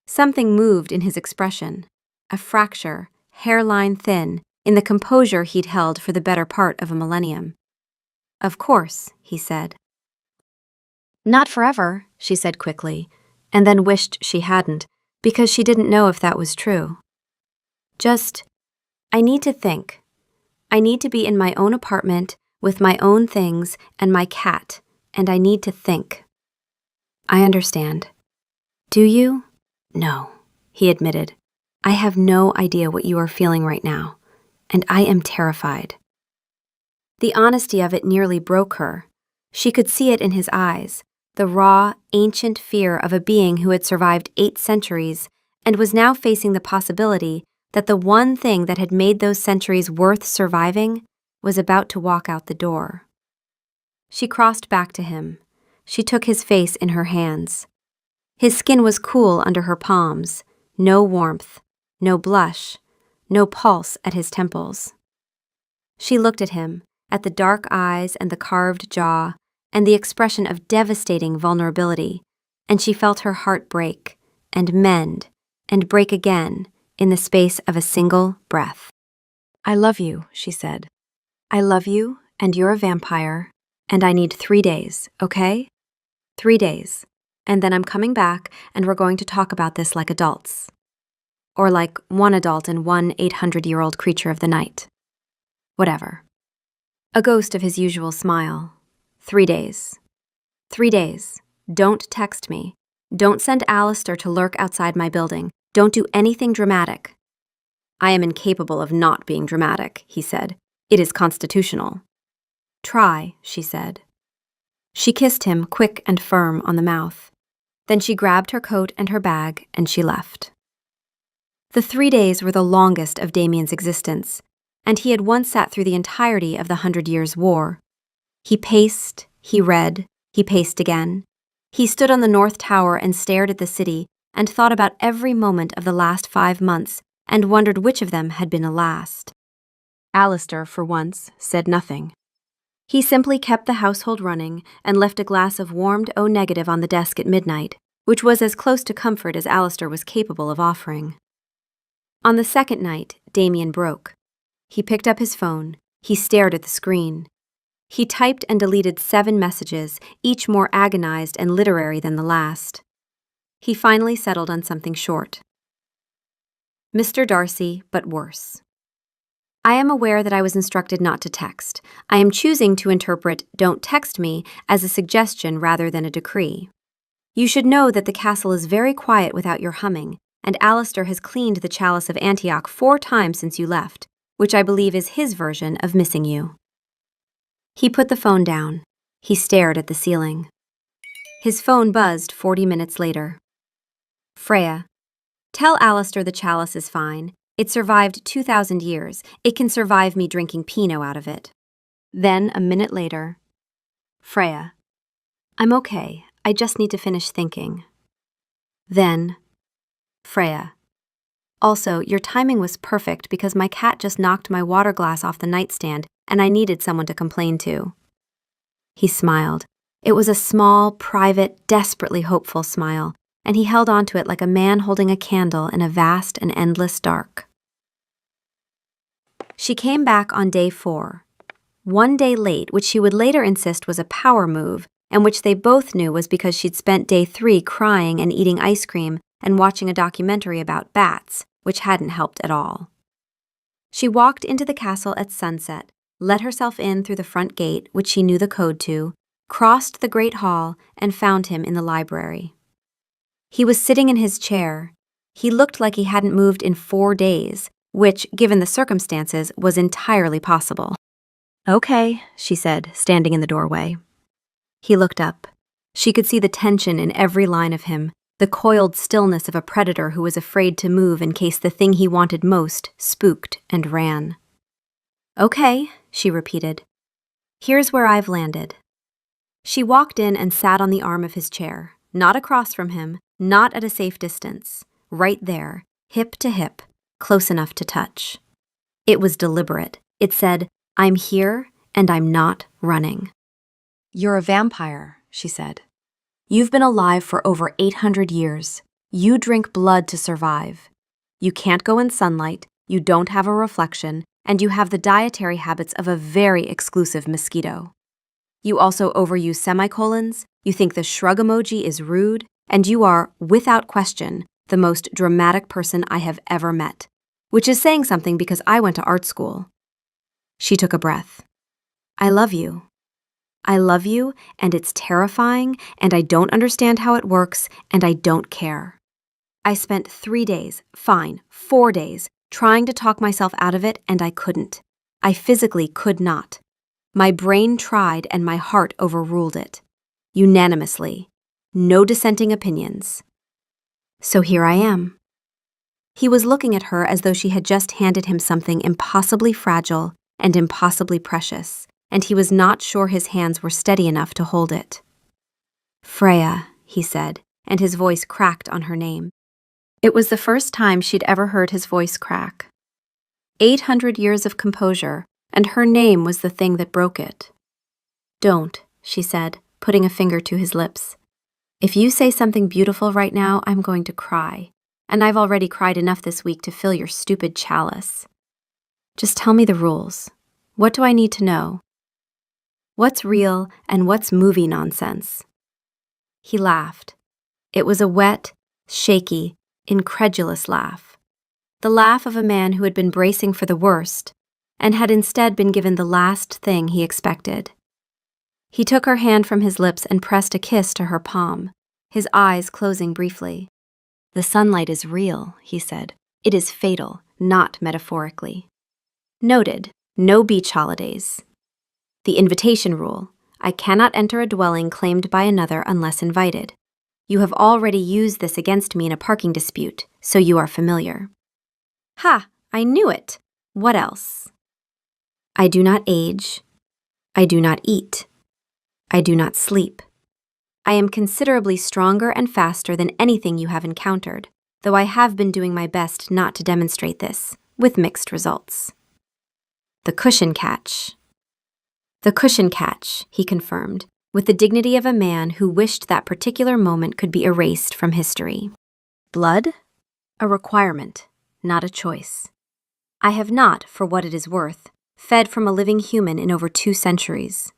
Something moved in his expression, a fracture, hairline thin, in the composure he'd held for the better part of a millennium. "Of course," he said. "Not forever," she said quickly, and then wished she hadn't, because she didn't know if that was true. I need to think. I need to be in my own apartment, with my own things and my cat, and I need to think." "I understand." "Do you?" "No," he admitted. "I have no idea what you are feeling right now, and I am terrified." The honesty of it nearly broke her. She could see it in his eyes, the raw, ancient fear of a being who had survived 8 centuries and was now facing the possibility that the one thing that had made those centuries worth surviving was about to walk out the door. She crossed back to him. She took his face in her hands. His skin was cool under her palms, no warmth, no blush, no pulse at his temples. She looked at him, at the dark eyes and the carved jaw, and the expression of devastating vulnerability, and she felt her heart break, and mend, and break again in the space of a single breath. "I love you," she said. "I love you, and you're a vampire, and I need 3 days, okay? 3 days, and then I'm coming back, and we're going to talk about this like adults. Or like one adult and one 800-year-old creature of the night. Whatever." A ghost of his usual smile. 3 days. 3 days. Don't text me. Don't send Alistair to lurk outside my building. Don't do anything dramatic. "I am incapable of not being dramatic," he said. "It is constitutional." "Try," she said. She kissed him quick and firm on the mouth. Then she grabbed her coat and her bag, and she left. The 3 days were the longest of Damien's existence, and he had once sat through the entirety of the 100 Years' War. He paced, he read, he paced again. He stood on the North Tower and stared at the city and thought about every moment of the last 5 months and wondered which of them had been a last. Alistair, for once, said nothing. He simply kept the household running and left a glass of warmed O-negative on the desk at midnight, which was as close to comfort as Alistair was capable of offering. On the second night, Damien broke. He picked up his phone. He stared at the screen. He typed and deleted 7 messages, each more agonized and literary than the last. He finally settled on something short. "Mr. Darcy, but worse. I am aware that I was instructed not to text. I am choosing to interpret 'don't text me' as a suggestion rather than a decree. You should know that the castle is very quiet without your humming, and Alistair has cleaned the chalice of Antioch 4 times since you left, which I believe is his version of missing you." He put the phone down. He stared at the ceiling. His phone buzzed 40 minutes later. "Freya, tell Alistair the chalice is fine. It survived 2,000 years. It can survive me drinking Pinot out of it." Then, a minute later, "Freya, I'm okay. I just need to finish thinking." Then, "Freya, also, your timing was perfect because my cat just knocked my water glass off the nightstand and I needed someone to complain to." He smiled. It was a small, private, desperately hopeful smile, and he held onto it like a man holding a candle in a vast and endless dark. She came back on day 4, 1 day late, which she would later insist was a power move, and which they both knew was because she'd spent day 3 crying and eating ice cream and watching a documentary about bats, which hadn't helped at all. She walked into the castle at sunset, let herself in through the front gate, which she knew the code to, crossed the great hall, and found him in the library. He was sitting in his chair. He looked like he hadn't moved in 4 days, which, given the circumstances, was entirely possible. "Okay," she said, standing in the doorway. He looked up. She could see the tension in every line of him, the coiled stillness of a predator who was afraid to move in case the thing he wanted most spooked and ran. "Okay," she repeated. "Here's where I've landed." She walked in and sat on the arm of his chair, not across from him, not at a safe distance, right there, hip to hip, close enough to touch. It was deliberate. It said, "I'm here, and I'm not running." "You're a vampire," she said. "You've been alive for over 800 years. You drink blood to survive. You can't go in sunlight, you don't have a reflection, and you have the dietary habits of a very exclusive mosquito. You also overuse semicolons, you think the shrug emoji is rude, and you are, without question, the most dramatic person I have ever met, which is saying something because I went to art school." She took a breath. "I love you. I love you, and it's terrifying, and I don't understand how it works, and I don't care. I spent 3 days, fine, 4 days, trying to talk myself out of it, and I couldn't. I physically could not. My brain tried, and my heart overruled it. Unanimously. No dissenting opinions. So here I am." He was looking at her as though she had just handed him something impossibly fragile and impossibly precious, and he was not sure his hands were steady enough to hold it. "Freya," he said, and his voice cracked on her name. It was the first time she'd ever heard his voice crack. 800 years of composure, and her name was the thing that broke it. "Don't," she said, putting a finger to his lips. "If you say something beautiful right now, I'm going to cry, and I've already cried enough this week to fill your stupid chalice. Just tell me the rules. What do I need to know? What's real and what's movie nonsense?" He laughed. It was a wet, shaky, incredulous laugh. The laugh of a man who had been bracing for the worst and had instead been given the last thing he expected. He took her hand from his lips and pressed a kiss to her palm, his eyes closing briefly. "The sunlight is real," he said. "It is fatal, not metaphorically. Noted, no beach holidays. The invitation rule: I cannot enter a dwelling claimed by another unless invited. You have already used this against me in a parking dispute, so you are familiar." "Ha! I knew it! What else?" "I do not age. I do not eat. I do not sleep. I am considerably stronger and faster than anything you have encountered, though I have been doing my best not to demonstrate this, with mixed results." "The cushion catch." "The cushion catch," he confirmed, with the dignity of a man who wished that particular moment could be erased from history. "Blood? A requirement, not a choice. I have not, for what it is worth, fed from a living human in over 2 centuries.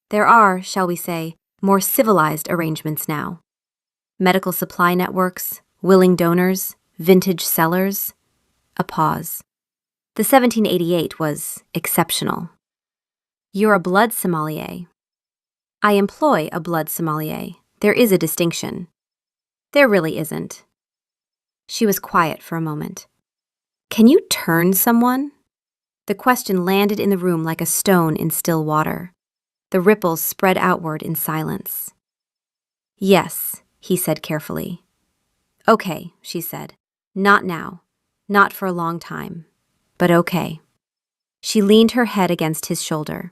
There are, shall we say, more civilized arrangements now. Medical supply networks, willing donors, vintage cellars." A pause. "The 1788 was exceptional." "You're a blood sommelier." "I employ a blood sommelier. There is a distinction." "There really isn't." She was quiet for a moment. "Can you turn someone?" The question landed in the room like a stone in still water. The ripples spread outward in silence. "Yes," he said carefully. "Okay," she said. "Not now. Not for a long time. But okay." She leaned her head against his shoulder.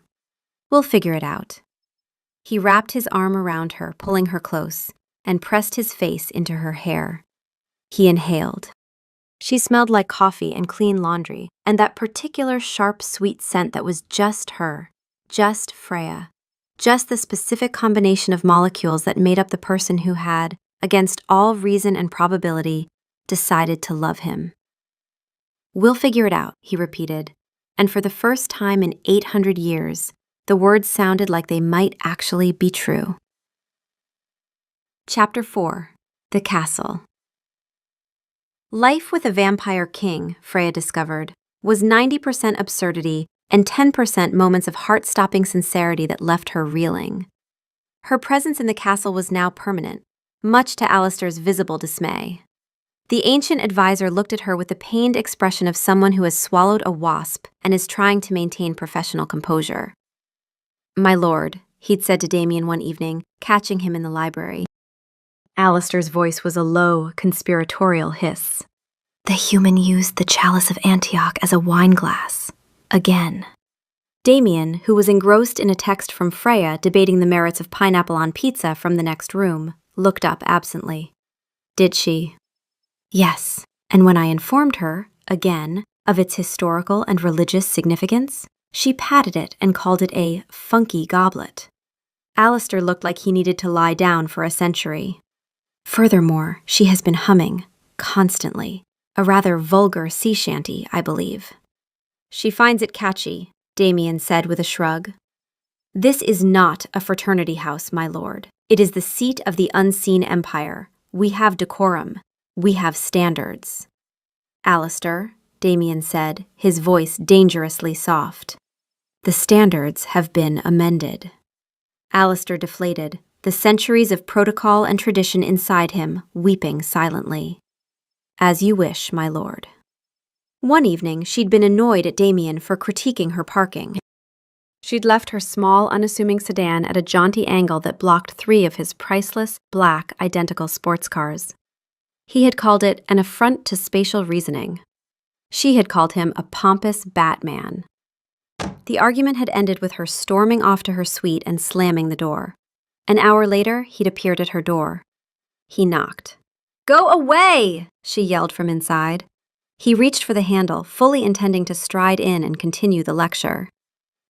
"We'll figure it out." He wrapped his arm around her, pulling her close, and pressed his face into her hair. He inhaled. She smelled like coffee and clean laundry, and that particular sharp, sweet scent that was just her, just Freya, just the specific combination of molecules that made up the person who had, against all reason and probability, decided to love him. "We'll figure it out," he repeated, and for the first time in 800 years, the words sounded like they might actually be true. Chapter 4. The Castle. Life with a vampire king, Freya discovered, was 90% absurdity and 10% moments of heart-stopping sincerity that left her reeling. Her presence in the castle was now permanent, much to Alistair's visible dismay. The ancient advisor looked at her with the pained expression of someone who has swallowed a wasp and is trying to maintain professional composure. "My lord," he'd said to Damien one evening, catching him in the library. Alistair's voice was a low, conspiratorial hiss. "The human used the chalice of Antioch as a wineglass. Again." Damien, who was engrossed in a text from Freya debating the merits of pineapple on pizza from the next room, looked up absently. "Did she?" "Yes, and when I informed her, again, of its historical and religious significance, she patted it and called it a funky goblet." Alistair looked like he needed to lie down for a century. "Furthermore, she has been humming, constantly, a rather vulgar sea shanty, I believe." "She finds it catchy," Damien said with a shrug. "This is not a fraternity house, my lord. It is the seat of the unseen empire. We have decorum. We have standards." "Alistair," Damien said, his voice dangerously soft. "The standards have been amended." Alistair deflated, the centuries of protocol and tradition inside him weeping silently. "As you wish, my lord." One evening, she'd been annoyed at Damien for critiquing her parking. She'd left her small, unassuming sedan at a jaunty angle that blocked 3 of his priceless, black, identical sports cars. He had called it an affront to spatial reasoning. She had called him a pompous Batman. The argument had ended with her storming off to her suite and slamming the door. An hour later, he'd appeared at her door. He knocked. "Go away!" she yelled from inside. He reached for the handle, fully intending to stride in and continue the lecture.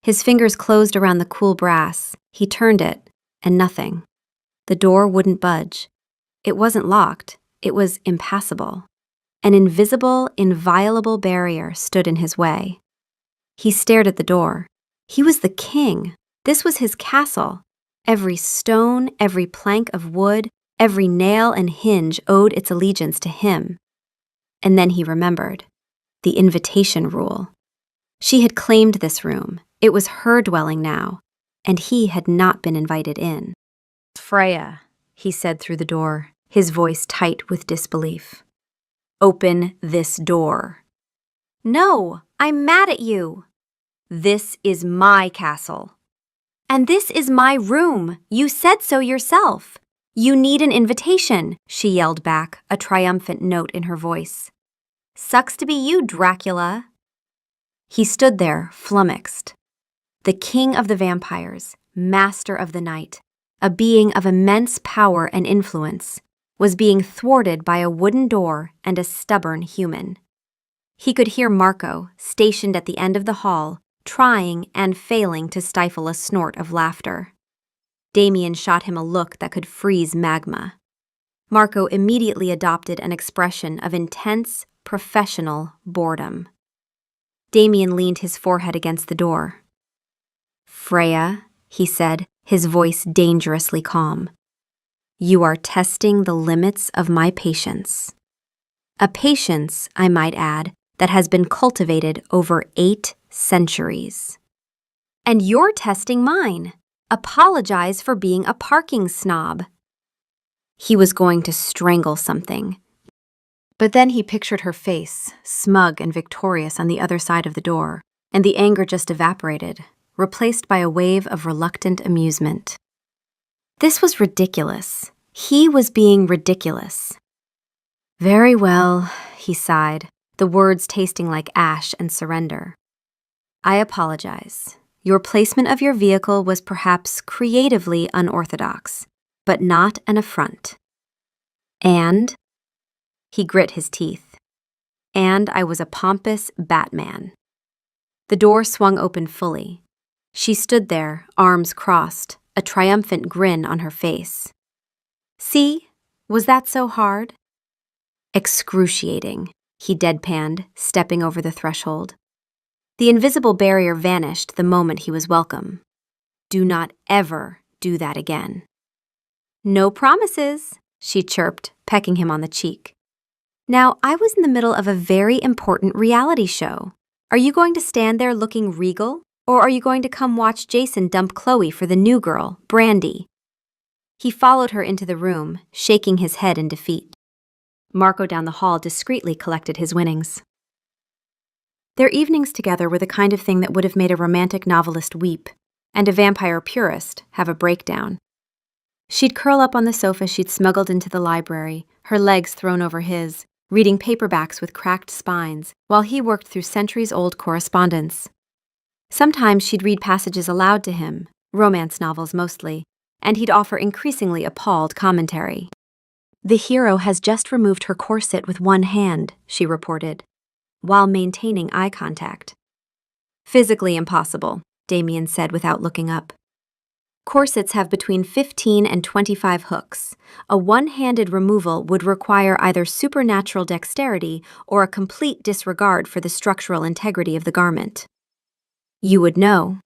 His fingers closed around the cool brass. He turned it, and nothing. The door wouldn't budge. It wasn't locked. It was impassable. An invisible, inviolable barrier stood in his way. He stared at the door. He was the king. This was his castle. Every stone, every plank of wood, every nail and hinge owed its allegiance to him. And then he remembered. The invitation rule. She had claimed this room. It was her dwelling now, and he had not been invited in. "Freya," he said through the door, his voice tight with disbelief. "Open this door." "No, I'm mad at you." "This is my castle." "And this is my room. You said so yourself." "You need an invitation," she yelled back, a triumphant note in her voice. "Sucks to be you, Dracula." He stood there, flummoxed. The king of the vampires, master of the night, a being of immense power and influence, was being thwarted by a wooden door and a stubborn human. He could hear Marco, stationed at the end of the hall, trying and failing to stifle a snort of laughter. Damien shot him a look that could freeze magma. Marco immediately adopted an expression of intense, professional boredom. Damien leaned his forehead against the door. "Freya," he said, his voice dangerously calm. "You are testing the limits of my patience. A patience, I might add, that has been cultivated over 8 centuries. And you're testing mine. Apologize for being a parking snob." He was going to strangle something. But then he pictured her face, smug and victorious on the other side of the door, and the anger just evaporated, replaced by a wave of reluctant amusement. This was ridiculous. He was being ridiculous. "Very well," he sighed, the words tasting like ash and surrender. "I apologize. Your placement of your vehicle was perhaps creatively unorthodox, but not an affront. And," he grit his teeth, "and I was a pompous Batman." The door swung open fully. She stood there, arms crossed, a triumphant grin on her face. "See? Was that so hard?" "Excruciating," he deadpanned, stepping over the threshold. The invisible barrier vanished the moment he was welcome. "Do not ever do that again." "No promises," she chirped, pecking him on the cheek. "Now, I was in the middle of a very important reality show. Are you going to stand there looking regal, or are you going to come watch Jason dump Chloe for the new girl, Brandy?" He followed her into the room, shaking his head in defeat. Marco down the hall discreetly collected his winnings. Their evenings together were the kind of thing that would have made a romantic novelist weep, and a vampire purist have a breakdown. She'd curl up on the sofa she'd smuggled into the library, her legs thrown over his, reading paperbacks with cracked spines, while he worked through centuries-old correspondence. Sometimes she'd read passages aloud to him, romance novels mostly, and he'd offer increasingly appalled commentary. "The hero has just removed her corset with one hand," she reported, while maintaining eye contact. "Physically impossible," Damien said without looking up. "Corsets have between 15 and 25 hooks. A one-handed removal would require either supernatural dexterity or a complete disregard for the structural integrity of the garment." "You would know."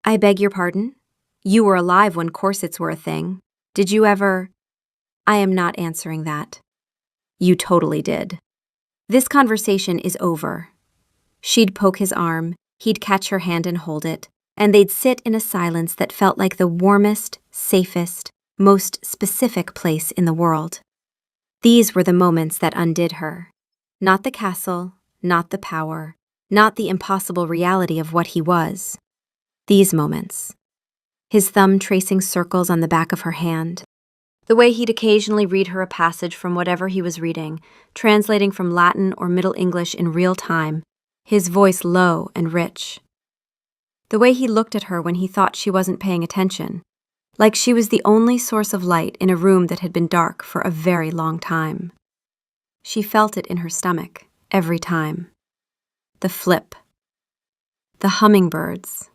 "I beg your pardon? You were alive when corsets were a thing. Did you ever—" "I am not answering that." "You totally did. This conversation is over." She'd poke his arm, he'd catch her hand and hold it, and they'd sit in a silence that felt like the warmest, safest, most specific place in the world. These were the moments that undid her. Not the castle, not the power, not the impossible reality of what he was. These moments. His thumb tracing circles on the back of her hand. The way he'd occasionally read her a passage from whatever he was reading, translating from Latin or Middle English in real time, his voice low and rich. The way he looked at her when he thought she wasn't paying attention, like she was the only source of light in a room that had been dark for a very long time. She felt it in her stomach, every time. The flip. The hummingbirds.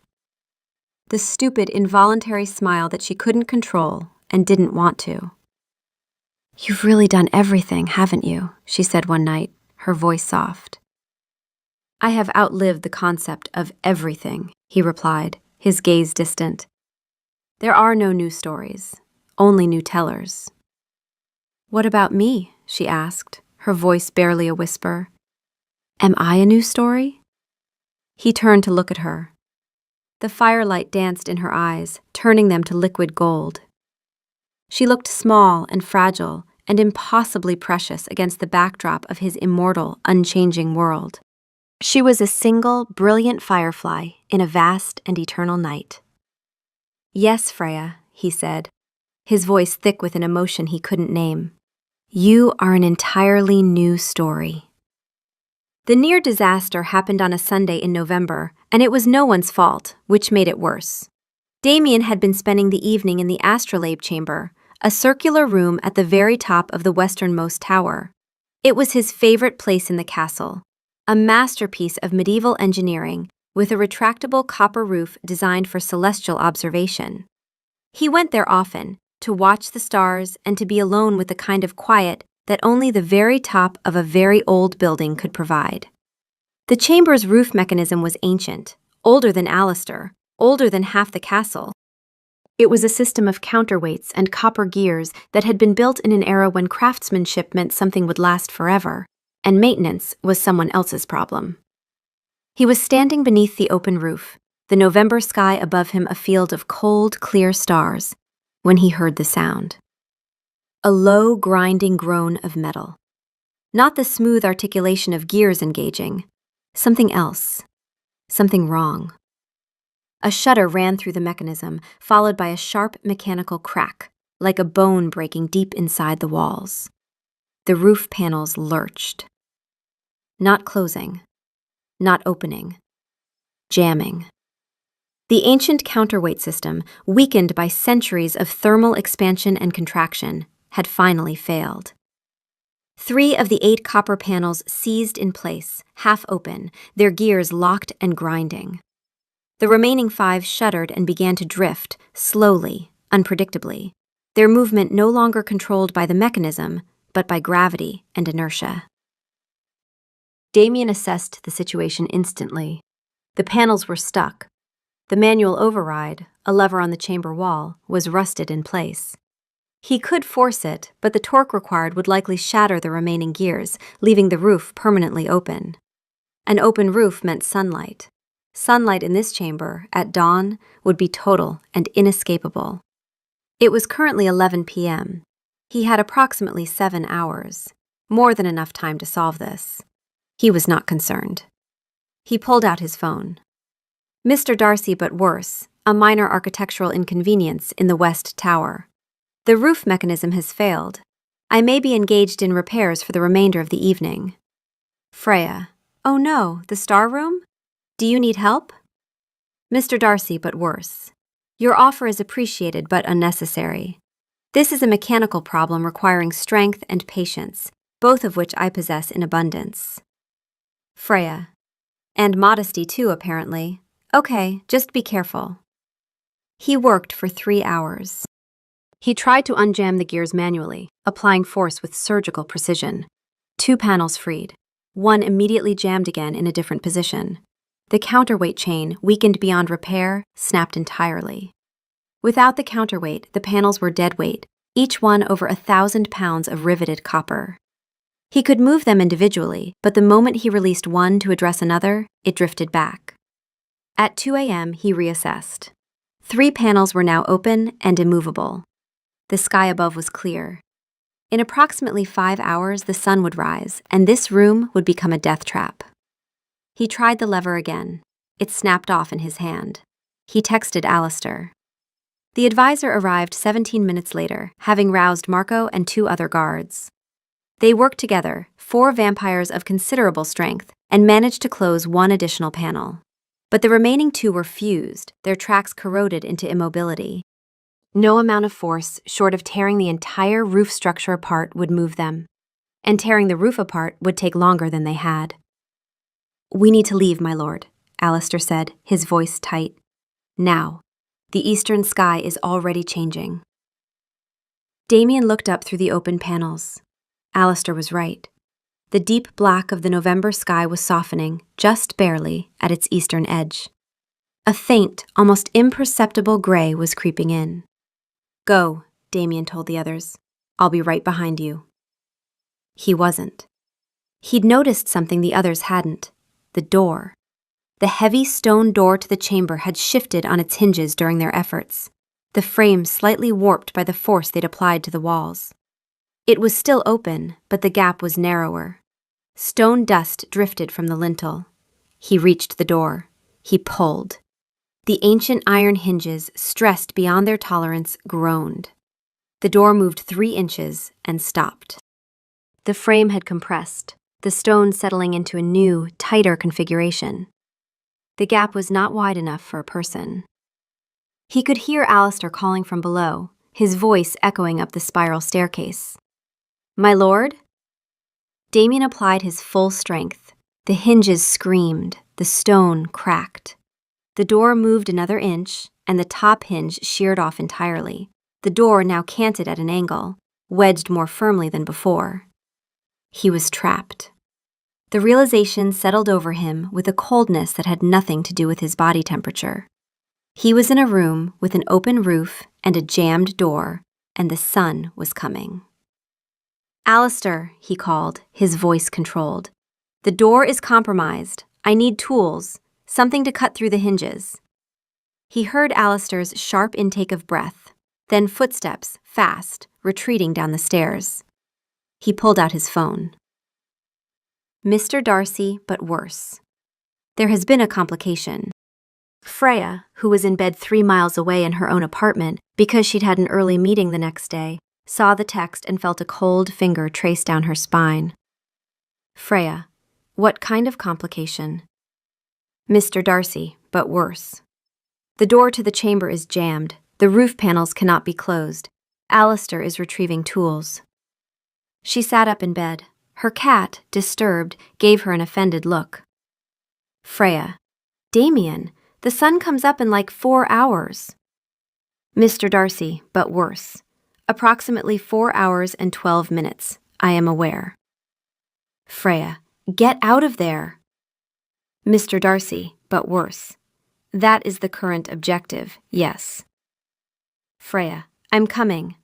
The stupid, involuntary smile that she couldn't control and didn't want to. "You've really done everything, haven't you?" she said one night, her voice soft. "I have outlived the concept of everything," he replied, his gaze distant. "There are no new stories, only new tellers." "What about me?" she asked, her voice barely a whisper. "Am I a new story?" He turned to look at her. The firelight danced in her eyes, turning them to liquid gold. She looked small and fragile and impossibly precious against the backdrop of his immortal, unchanging world. She was a single, brilliant firefly in a vast and eternal night. "Yes, Freya," he said, his voice thick with an emotion he couldn't name. "You are an entirely new story." The near disaster happened on a Sunday in November, and it was no one's fault, which made it worse. Damien had been spending the evening in the astrolabe chamber, a circular room at the very top of the westernmost tower. It was his favorite place in the castle, a masterpiece of medieval engineering with a retractable copper roof designed for celestial observation. He went there often, to watch the stars and to be alone with the kind of quiet that only the very top of a very old building could provide. The chamber's roof mechanism was ancient, older than Alistair, older than half the castle. It was a system of counterweights and copper gears that had been built in an era when craftsmanship meant something would last forever, and maintenance was someone else's problem. He was standing beneath the open roof, the November sky above him a field of cold, clear stars, when he heard the sound. A low, grinding groan of metal. Not the smooth articulation of gears engaging. Something else. Something wrong. A shudder ran through the mechanism, followed by a sharp mechanical crack, like a bone breaking deep inside the walls. The roof panels lurched. Not closing. Not opening. Jamming. The ancient counterweight system, weakened by centuries of thermal expansion and contraction, had finally failed. 3 of the 8 copper panels seized in place, half open, their gears locked and grinding. The remaining 5 shuddered and began to drift, slowly, unpredictably, their movement no longer controlled by the mechanism, but by gravity and inertia. Damien assessed the situation instantly. The panels were stuck. The manual override, a lever on the chamber wall, was rusted in place. He could force it, but the torque required would likely shatter the remaining gears, leaving the roof permanently open. An open roof meant sunlight. Sunlight in this chamber, at dawn, would be total and inescapable. It was currently 11 p.m. He had approximately 7 hours, more than enough time to solve this. He was not concerned. He pulled out his phone. "Mr. Darcy, but worse, a minor architectural inconvenience in the West Tower. The roof mechanism has failed. I may be engaged in repairs for the remainder of the evening." Freya. "Oh no, the star room? Do you need help?" "Mr. Darcy, but worse. Your offer is appreciated but unnecessary. This is a mechanical problem requiring strength and patience, both of which I possess in abundance." Freya. "And modesty too, apparently. Okay, just be careful." He worked for 3 hours. He tried to unjam the gears manually, applying force with surgical precision. 2 panels freed. 1 immediately jammed again in a different position. The counterweight chain, weakened beyond repair, snapped entirely. Without the counterweight, the panels were dead weight, each one over 1,000 pounds of riveted copper. He could move them individually, but the moment he released one to address another, it drifted back. At 2 a.m., he reassessed. 3 panels were now open and immovable. The sky above was clear. In approximately 5 hours, the sun would rise, and this room would become a death trap. He tried the lever again. It snapped off in his hand. He texted Alistair. The advisor arrived 17 minutes later, having roused Marco and 2 other guards. They worked together, 4 vampires of considerable strength, and managed to close 1 additional panel. But the remaining 2 were fused, their tracks corroded into immobility. No amount of force, short of tearing the entire roof structure apart, would move them. and tearing the roof apart would take longer than they had. "We need to leave, my lord," Alistair said, his voice tight. "Now. The eastern sky is already changing." Damien looked up through the open panels. Alistair was right. The deep black of the November sky was softening, just barely, at its eastern edge. A faint, almost imperceptible gray was creeping in. "Go," Damien told the others. "I'll be right behind you." He wasn't. He'd noticed something the others hadn't. The door. The heavy stone door to the chamber had shifted on its hinges during their efforts, the frame slightly warped by the force they'd applied to the walls. It was still open, but the gap was narrower. Stone dust drifted from the lintel. He reached the door. He pulled. The ancient iron hinges, stressed beyond their tolerance, groaned. The door moved 3 inches and stopped. The frame had compressed, the stone settling into a new, tighter configuration. The gap was not wide enough for a person. He could hear Alistair calling from below, his voice echoing up the spiral staircase. "My lord?" Damien applied his full strength. The hinges screamed, the stone cracked. The door moved another inch, and the top hinge sheared off entirely. The door now canted at an angle, wedged more firmly than before. He was trapped. The realization settled over him with a coldness that had nothing to do with his body temperature. He was in a room with an open roof and a jammed door, and the sun was coming. "Alistair," he called, his voice controlled. "The door is compromised. I need tools, something to cut through the hinges." He heard Alistair's sharp intake of breath, then footsteps, fast, retreating down the stairs. He pulled out his phone. "Mr. Darcy, but worse. There has been a complication." Freya, who was in bed 3 miles away in her own apartment because she'd had an early meeting the next day, saw the text and felt a cold finger trace down her spine. "Freya, what kind of complication?" "Mr. Darcy, but worse. The door to the chamber is jammed. The roof panels cannot be closed. Alistair is retrieving tools." She sat up in bed. Her cat, disturbed, gave her an offended look. "Freya, Damien, the sun comes up in like 4 hours." "Mr. Darcy, but worse. Approximately 4 hours and 12 minutes, I am aware." "Freya, get out of there." "Mr. Darcy, but worse. That is the current objective, yes." "Freya, I'm coming."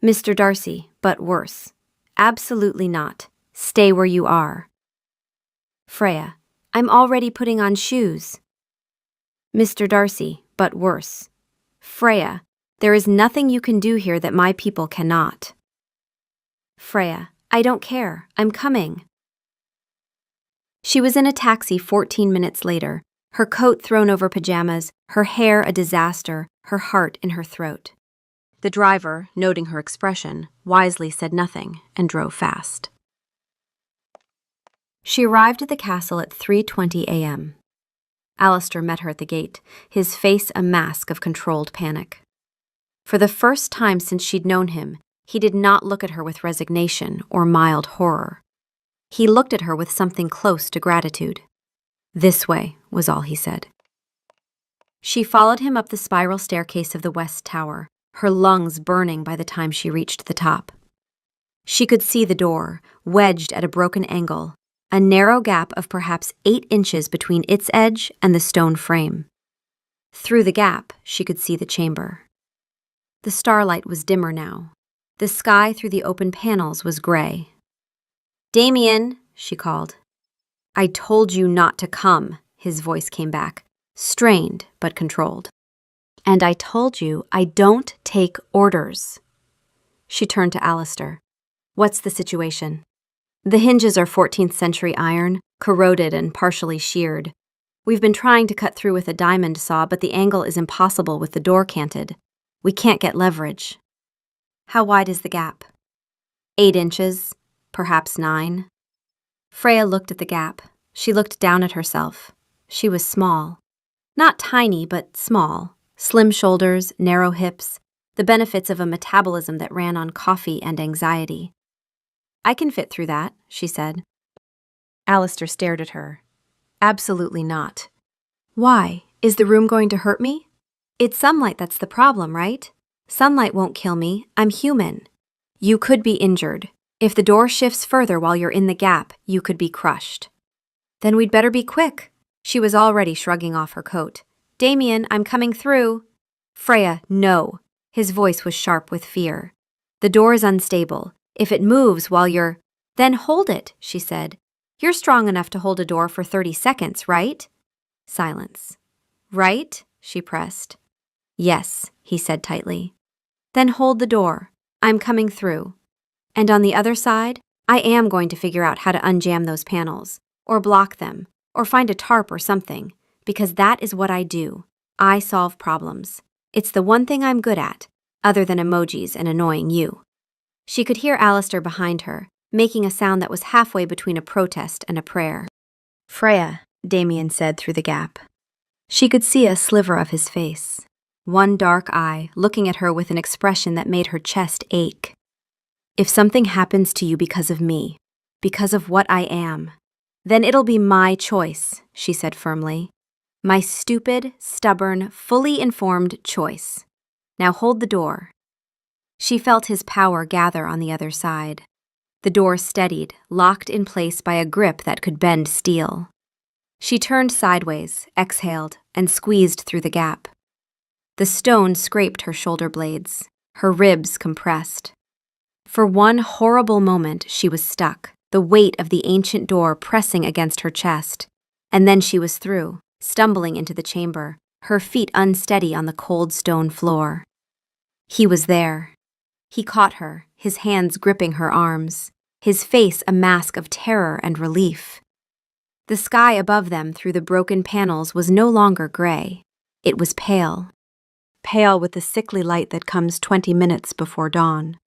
"Mr. Darcy, but worse. Absolutely not. Stay where you are." "Freya, I'm already putting on shoes." "Mr. Darcy, but worse. Freya, there is nothing you can do here that my people cannot." "Freya, I don't care. I'm coming." She was in a taxi 14 minutes later, her coat thrown over pajamas, her hair a disaster, her heart in her throat. The driver, noting her expression, wisely said nothing and drove fast. She arrived at the castle at 3:20 a.m. Alistair met her at the gate, his face a mask of controlled panic. For the first time since she'd known him, he did not look at her with resignation or mild horror. He looked at her with something close to gratitude. "This way," was all he said. She followed him up the spiral staircase of the West Tower, her lungs burning by the time she reached the top. She could see the door, wedged at a broken angle, a narrow gap of perhaps 8 inches between its edge and the stone frame. Through the gap, she could see the chamber. The starlight was dimmer now. The sky through the open panels was gray. "Damien," she called. "I told you not to come," his voice came back, strained but controlled. "And I told you I don't take orders." She turned to Alistair. "What's the situation?" "The hinges are 14th century iron, corroded and partially sheared. We've been trying to cut through with a diamond saw, but the angle is impossible with the door canted. We can't get leverage." "How wide is the gap?" 8 inches, perhaps 9. Freya looked at the gap. She looked down at herself. She was small. Not tiny, but small. Slim shoulders, narrow hips, the benefits of a metabolism that ran on coffee and anxiety. I can fit through that, she said. Alistair stared at her. Absolutely not. Why? Is the room going to hurt me? It's sunlight that's the problem, right? Sunlight won't kill me. I'm human. You could be injured. If the door shifts further while you're in the gap, you could be crushed. Then we'd better be quick. She was already shrugging off her coat. Damien, I'm coming through. Freya, no. His voice was sharp with fear. The door is unstable. If it moves while you're… Then hold it, she said. You're strong enough to hold a door for 30 seconds, right? Silence. Right? She pressed. Yes, he said tightly. Then hold the door. I'm coming through. And on the other side, I am going to figure out how to unjam those panels, or block them, or find a tarp or something, because that is what I do. I solve problems. It's the one thing I'm good at, other than emojis and annoying you. She could hear Alistair behind her, making a sound that was halfway between a protest and a prayer. Freya, Damien said through the gap. She could see a sliver of his face, one dark eye looking at her with an expression that made her chest ache. If something happens to you because of me, because of what I am, then it'll be my choice, she said firmly. My stupid, stubborn, fully informed choice. Now hold the door. She felt his power gather on the other side. The door steadied, locked in place by a grip that could bend steel. She turned sideways, exhaled, and squeezed through the gap. The stone scraped her shoulder blades, her ribs compressed. For one horrible moment, she was stuck, the weight of the ancient door pressing against her chest. And then she was through, stumbling into the chamber, her feet unsteady on the cold stone floor. He was there. He caught her, his hands gripping her arms, his face a mask of terror and relief. The sky above them through the broken panels was no longer gray. It was pale. Pale with the sickly light that comes 20 minutes before dawn.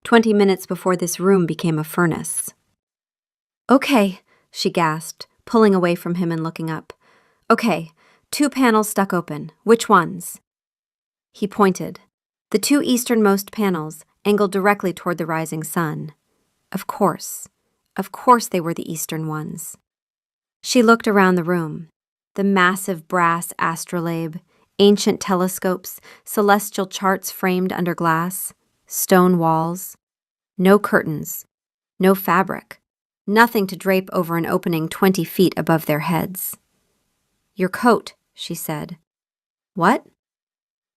20 minutes before this room became a furnace. Okay, she gasped, pulling away from him and looking up. Okay, 2 panels stuck open. Which ones? He pointed. The 2 easternmost panels, angled directly toward the rising sun. Of course they were the eastern ones. She looked around the room. The massive brass astrolabe, ancient telescopes, celestial charts framed under glass, stone walls. No curtains, no fabric, nothing to drape over an opening 20 feet above their heads. Your coat, she said. What?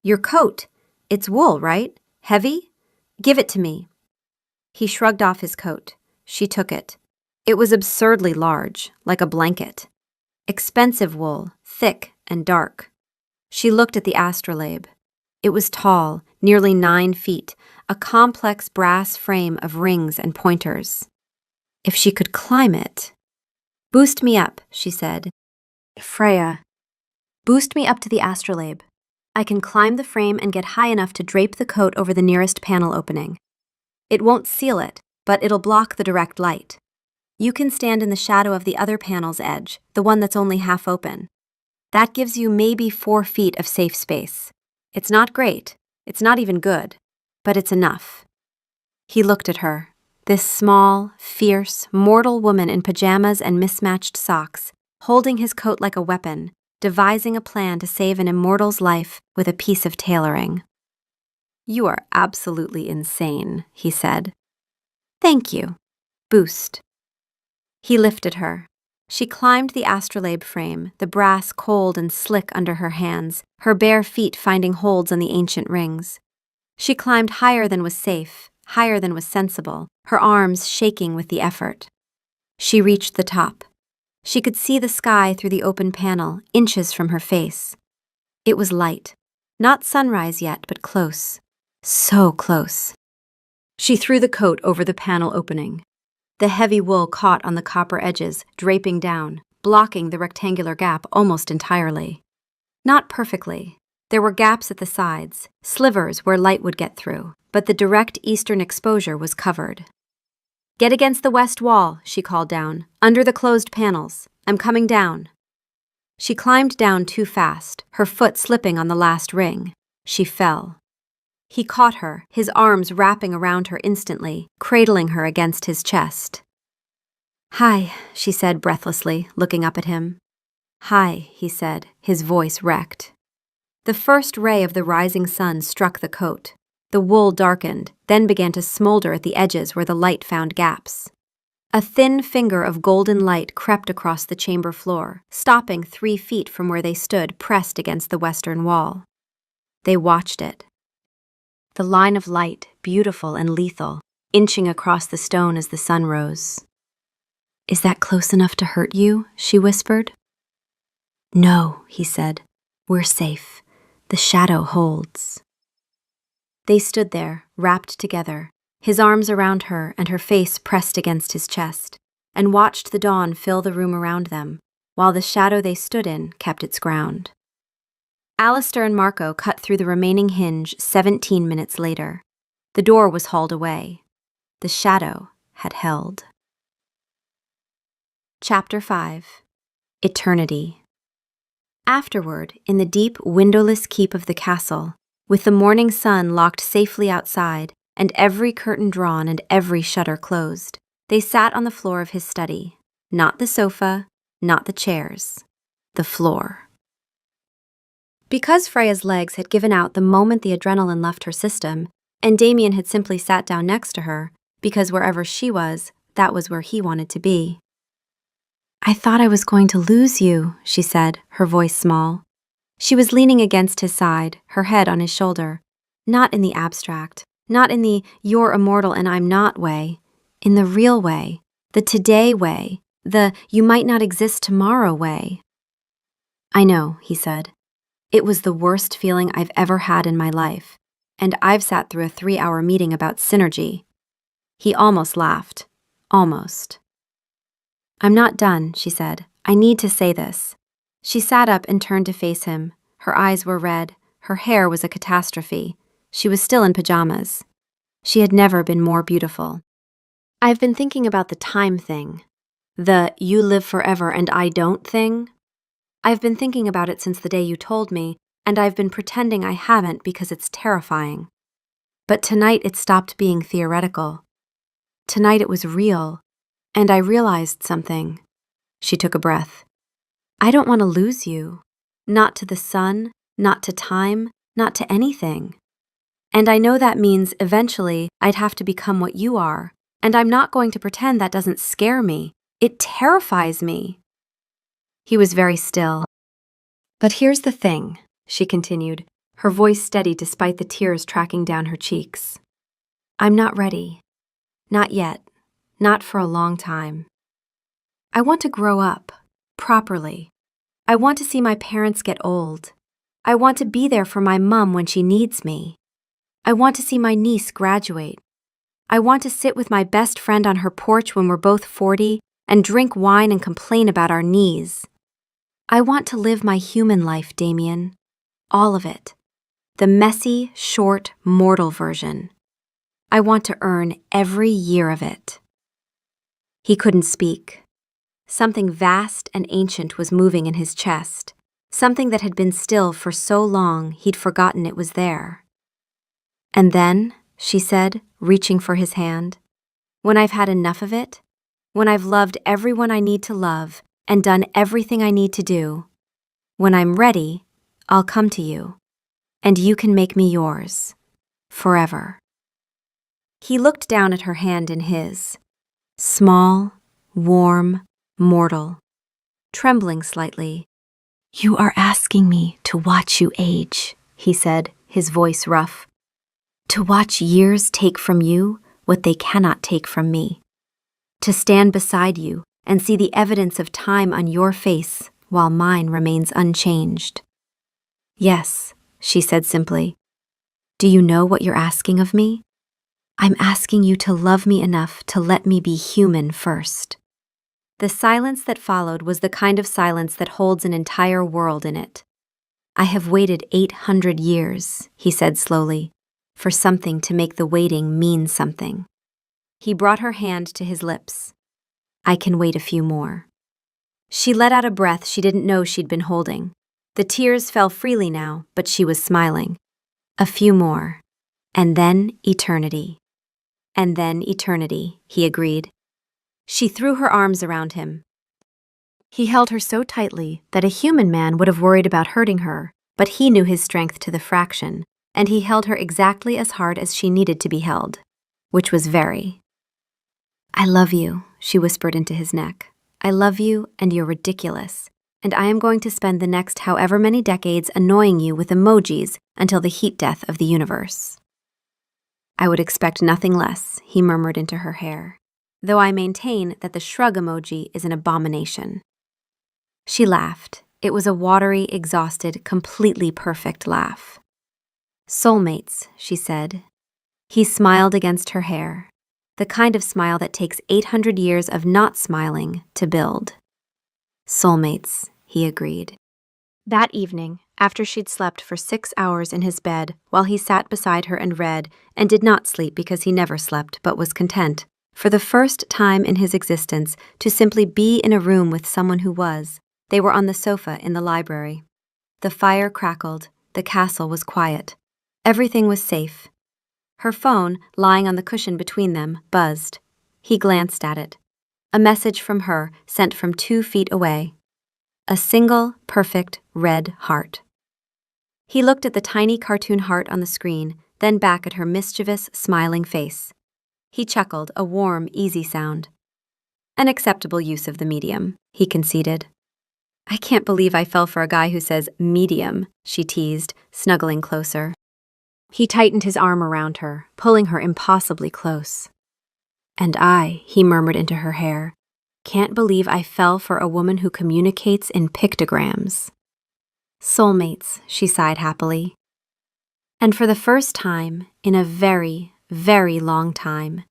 Your coat. It's wool, right? Heavy? Give it to me. He shrugged off his coat. She took it. It was absurdly large, like a blanket. Expensive wool, thick and dark. She looked at the astrolabe. It was tall, nearly 9 feet, a complex brass frame of rings and pointers. If she could climb it… Boost me up, she said. Freya. Boost me up to the astrolabe. I can climb the frame and get high enough to drape the coat over the nearest panel opening. It won't seal it, but it'll block the direct light. You can stand in the shadow of the other panel's edge, the one that's only half open. That gives you maybe 4 feet of safe space. It's not great, it's not even good, but it's enough. He looked at her, this small, fierce, mortal woman in pajamas and mismatched socks, holding his coat like a weapon, devising a plan to save an immortal's life with a piece of tailoring. You are absolutely insane, he said. Thank you. Boost. He lifted her. She climbed the astrolabe frame, the brass cold and slick under her hands, her bare feet finding holds on the ancient rings. She climbed higher than was safe, higher than was sensible, her arms shaking with the effort. She reached the top. She could see the sky through the open panel, inches from her face. It was light. Not sunrise yet, but close. So close. She threw the coat over the panel opening. The heavy wool caught on the copper edges, draping down, blocking the rectangular gap almost entirely. Not perfectly. There were gaps at the sides, slivers where light would get through, but the direct eastern exposure was covered. Get against the west wall, she called down, under the closed panels. I'm coming down. She climbed down too fast, her foot slipping on the last ring. She fell. He caught her, his arms wrapping around her instantly, cradling her against his chest. "Hi," she said breathlessly, looking up at him. "Hi," he said, his voice wrecked. The first ray of the rising sun struck the coat. The wool darkened, then began to smolder at the edges where the light found gaps. A thin finger of golden light crept across the chamber floor, stopping 3 feet from where they stood pressed against the western wall. They watched it. The line of light, beautiful and lethal, inching across the stone as the sun rose. "Is that close enough to hurt you?" she whispered. "No," he said. "We're safe. The shadow holds." They stood there, wrapped together, his arms around her and her face pressed against his chest, and watched the dawn fill the room around them, while the shadow they stood in kept its ground. Alistair and Marco cut through the remaining hinge 17 minutes later. The door was hauled away. The shadow had held. Chapter 5. Eternity. Afterward, in the deep, windowless keep of the castle, with the morning sun locked safely outside, and every curtain drawn and every shutter closed, they sat on the floor of his study. Not the sofa, not the chairs. The floor. Because Freya's legs had given out the moment the adrenaline left her system, and Damien had simply sat down next to her, because wherever she was, that was where he wanted to be. "I thought I was going to lose you," she said, her voice small. She was leaning against his side, her head on his shoulder. Not in the abstract, not in the "you're immortal and I'm not" way, in the real way, the today way, the "you might not exist tomorrow" way. "I know," he said. "It was the worst feeling I've ever had in my life, and I've sat through a 3-hour meeting about synergy." He almost laughed. Almost. "I'm not done," she said. "I need to say this." She sat up and turned to face him. Her eyes were red. Her hair was a catastrophe. She was still in pajamas. She had never been more beautiful. "I've been thinking about the time thing. The you live forever and I don't thing. I've been thinking about it since the day you told me, and I've been pretending I haven't because it's terrifying. But tonight it stopped being theoretical. Tonight it was real, and I realized something." She took a breath. "I don't want to lose you. Not to the sun, not to time, not to anything. And I know that means eventually I'd have to become what you are, and I'm not going to pretend that doesn't scare me. It terrifies me." He was very still. "But here's the thing," she continued, her voice steady despite the tears tracking down her cheeks. "I'm not ready. Not yet. Not for a long time. I want to grow up, properly. I want to see my parents get old. I want to be there for my mom when she needs me. I want to see my niece graduate. I want to sit with my best friend on her porch when we're both 40 and drink wine and complain about our knees. I want to live my human life, Damien. All of it. The messy, short, mortal version. I want to earn every year of it." He couldn't speak. Something vast and ancient was moving in his chest, something that had been still for so long he'd forgotten it was there. "And then," she said, reaching for his hand, "when I've had enough of it, when I've loved everyone I need to love and done everything I need to do, when I'm ready, I'll come to you, and you can make me yours, forever." He looked down at her hand in his, small, warm, mortal, trembling slightly. "You are asking me to watch you age," he said, his voice rough. "To watch years take from you what they cannot take from me. To stand beside you and see the evidence of time on your face while mine remains unchanged." "Yes," she said simply. "Do you know what you're asking of me? I'm asking you to love me enough to let me be human first." The silence that followed was the kind of silence that holds an entire world in it. "I have waited 800 years, he said slowly, "for something to make the waiting mean something." He brought her hand to his lips. "I can wait a few more." She let out a breath she didn't know she'd been holding. The tears fell freely now, but she was smiling. "A few more. And then eternity. And then eternity, he agreed. She threw her arms around him. He held her so tightly that a human man would have worried about hurting her, but he knew his strength to the fraction, and he held her exactly as hard as she needed to be held, which was very. I love you, she whispered into his neck. I love you, and you're ridiculous, and I am going to spend the next however many decades annoying you with emojis until the heat death of the universe. I would expect nothing less, he murmured into her hair, though I maintain that the shrug emoji is an abomination. She laughed. It was a watery, exhausted, completely perfect laugh. Soulmates, she said. He smiled against her hair, the kind of smile that takes 800 years of not smiling to build. Soulmates, he agreed. That evening, after she'd slept for 6 hours in his bed while he sat beside her and read, and did not sleep because he never slept but was content, for the first time in his existence, to simply be in a room with someone who was, they were on the sofa in the library. The fire crackled, the castle was quiet. Everything was safe. Her phone, lying on the cushion between them, buzzed. He glanced at it. A message from her, sent from 2 feet away. A single, perfect, red heart. He looked at the tiny cartoon heart on the screen, then back at her mischievous, smiling face. He chuckled, a warm, easy sound. An acceptable use of the medium, he conceded. I can't believe I fell for a guy who says medium, she teased, snuggling closer. He tightened his arm around her, pulling her impossibly close. And I, he murmured into her hair, can't believe I fell for a woman who communicates in pictograms. Soulmates, she sighed happily. And for the first time, in a very, very long time,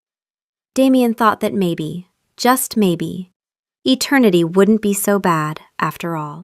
Damien thought that maybe, just maybe, eternity wouldn't be so bad after all.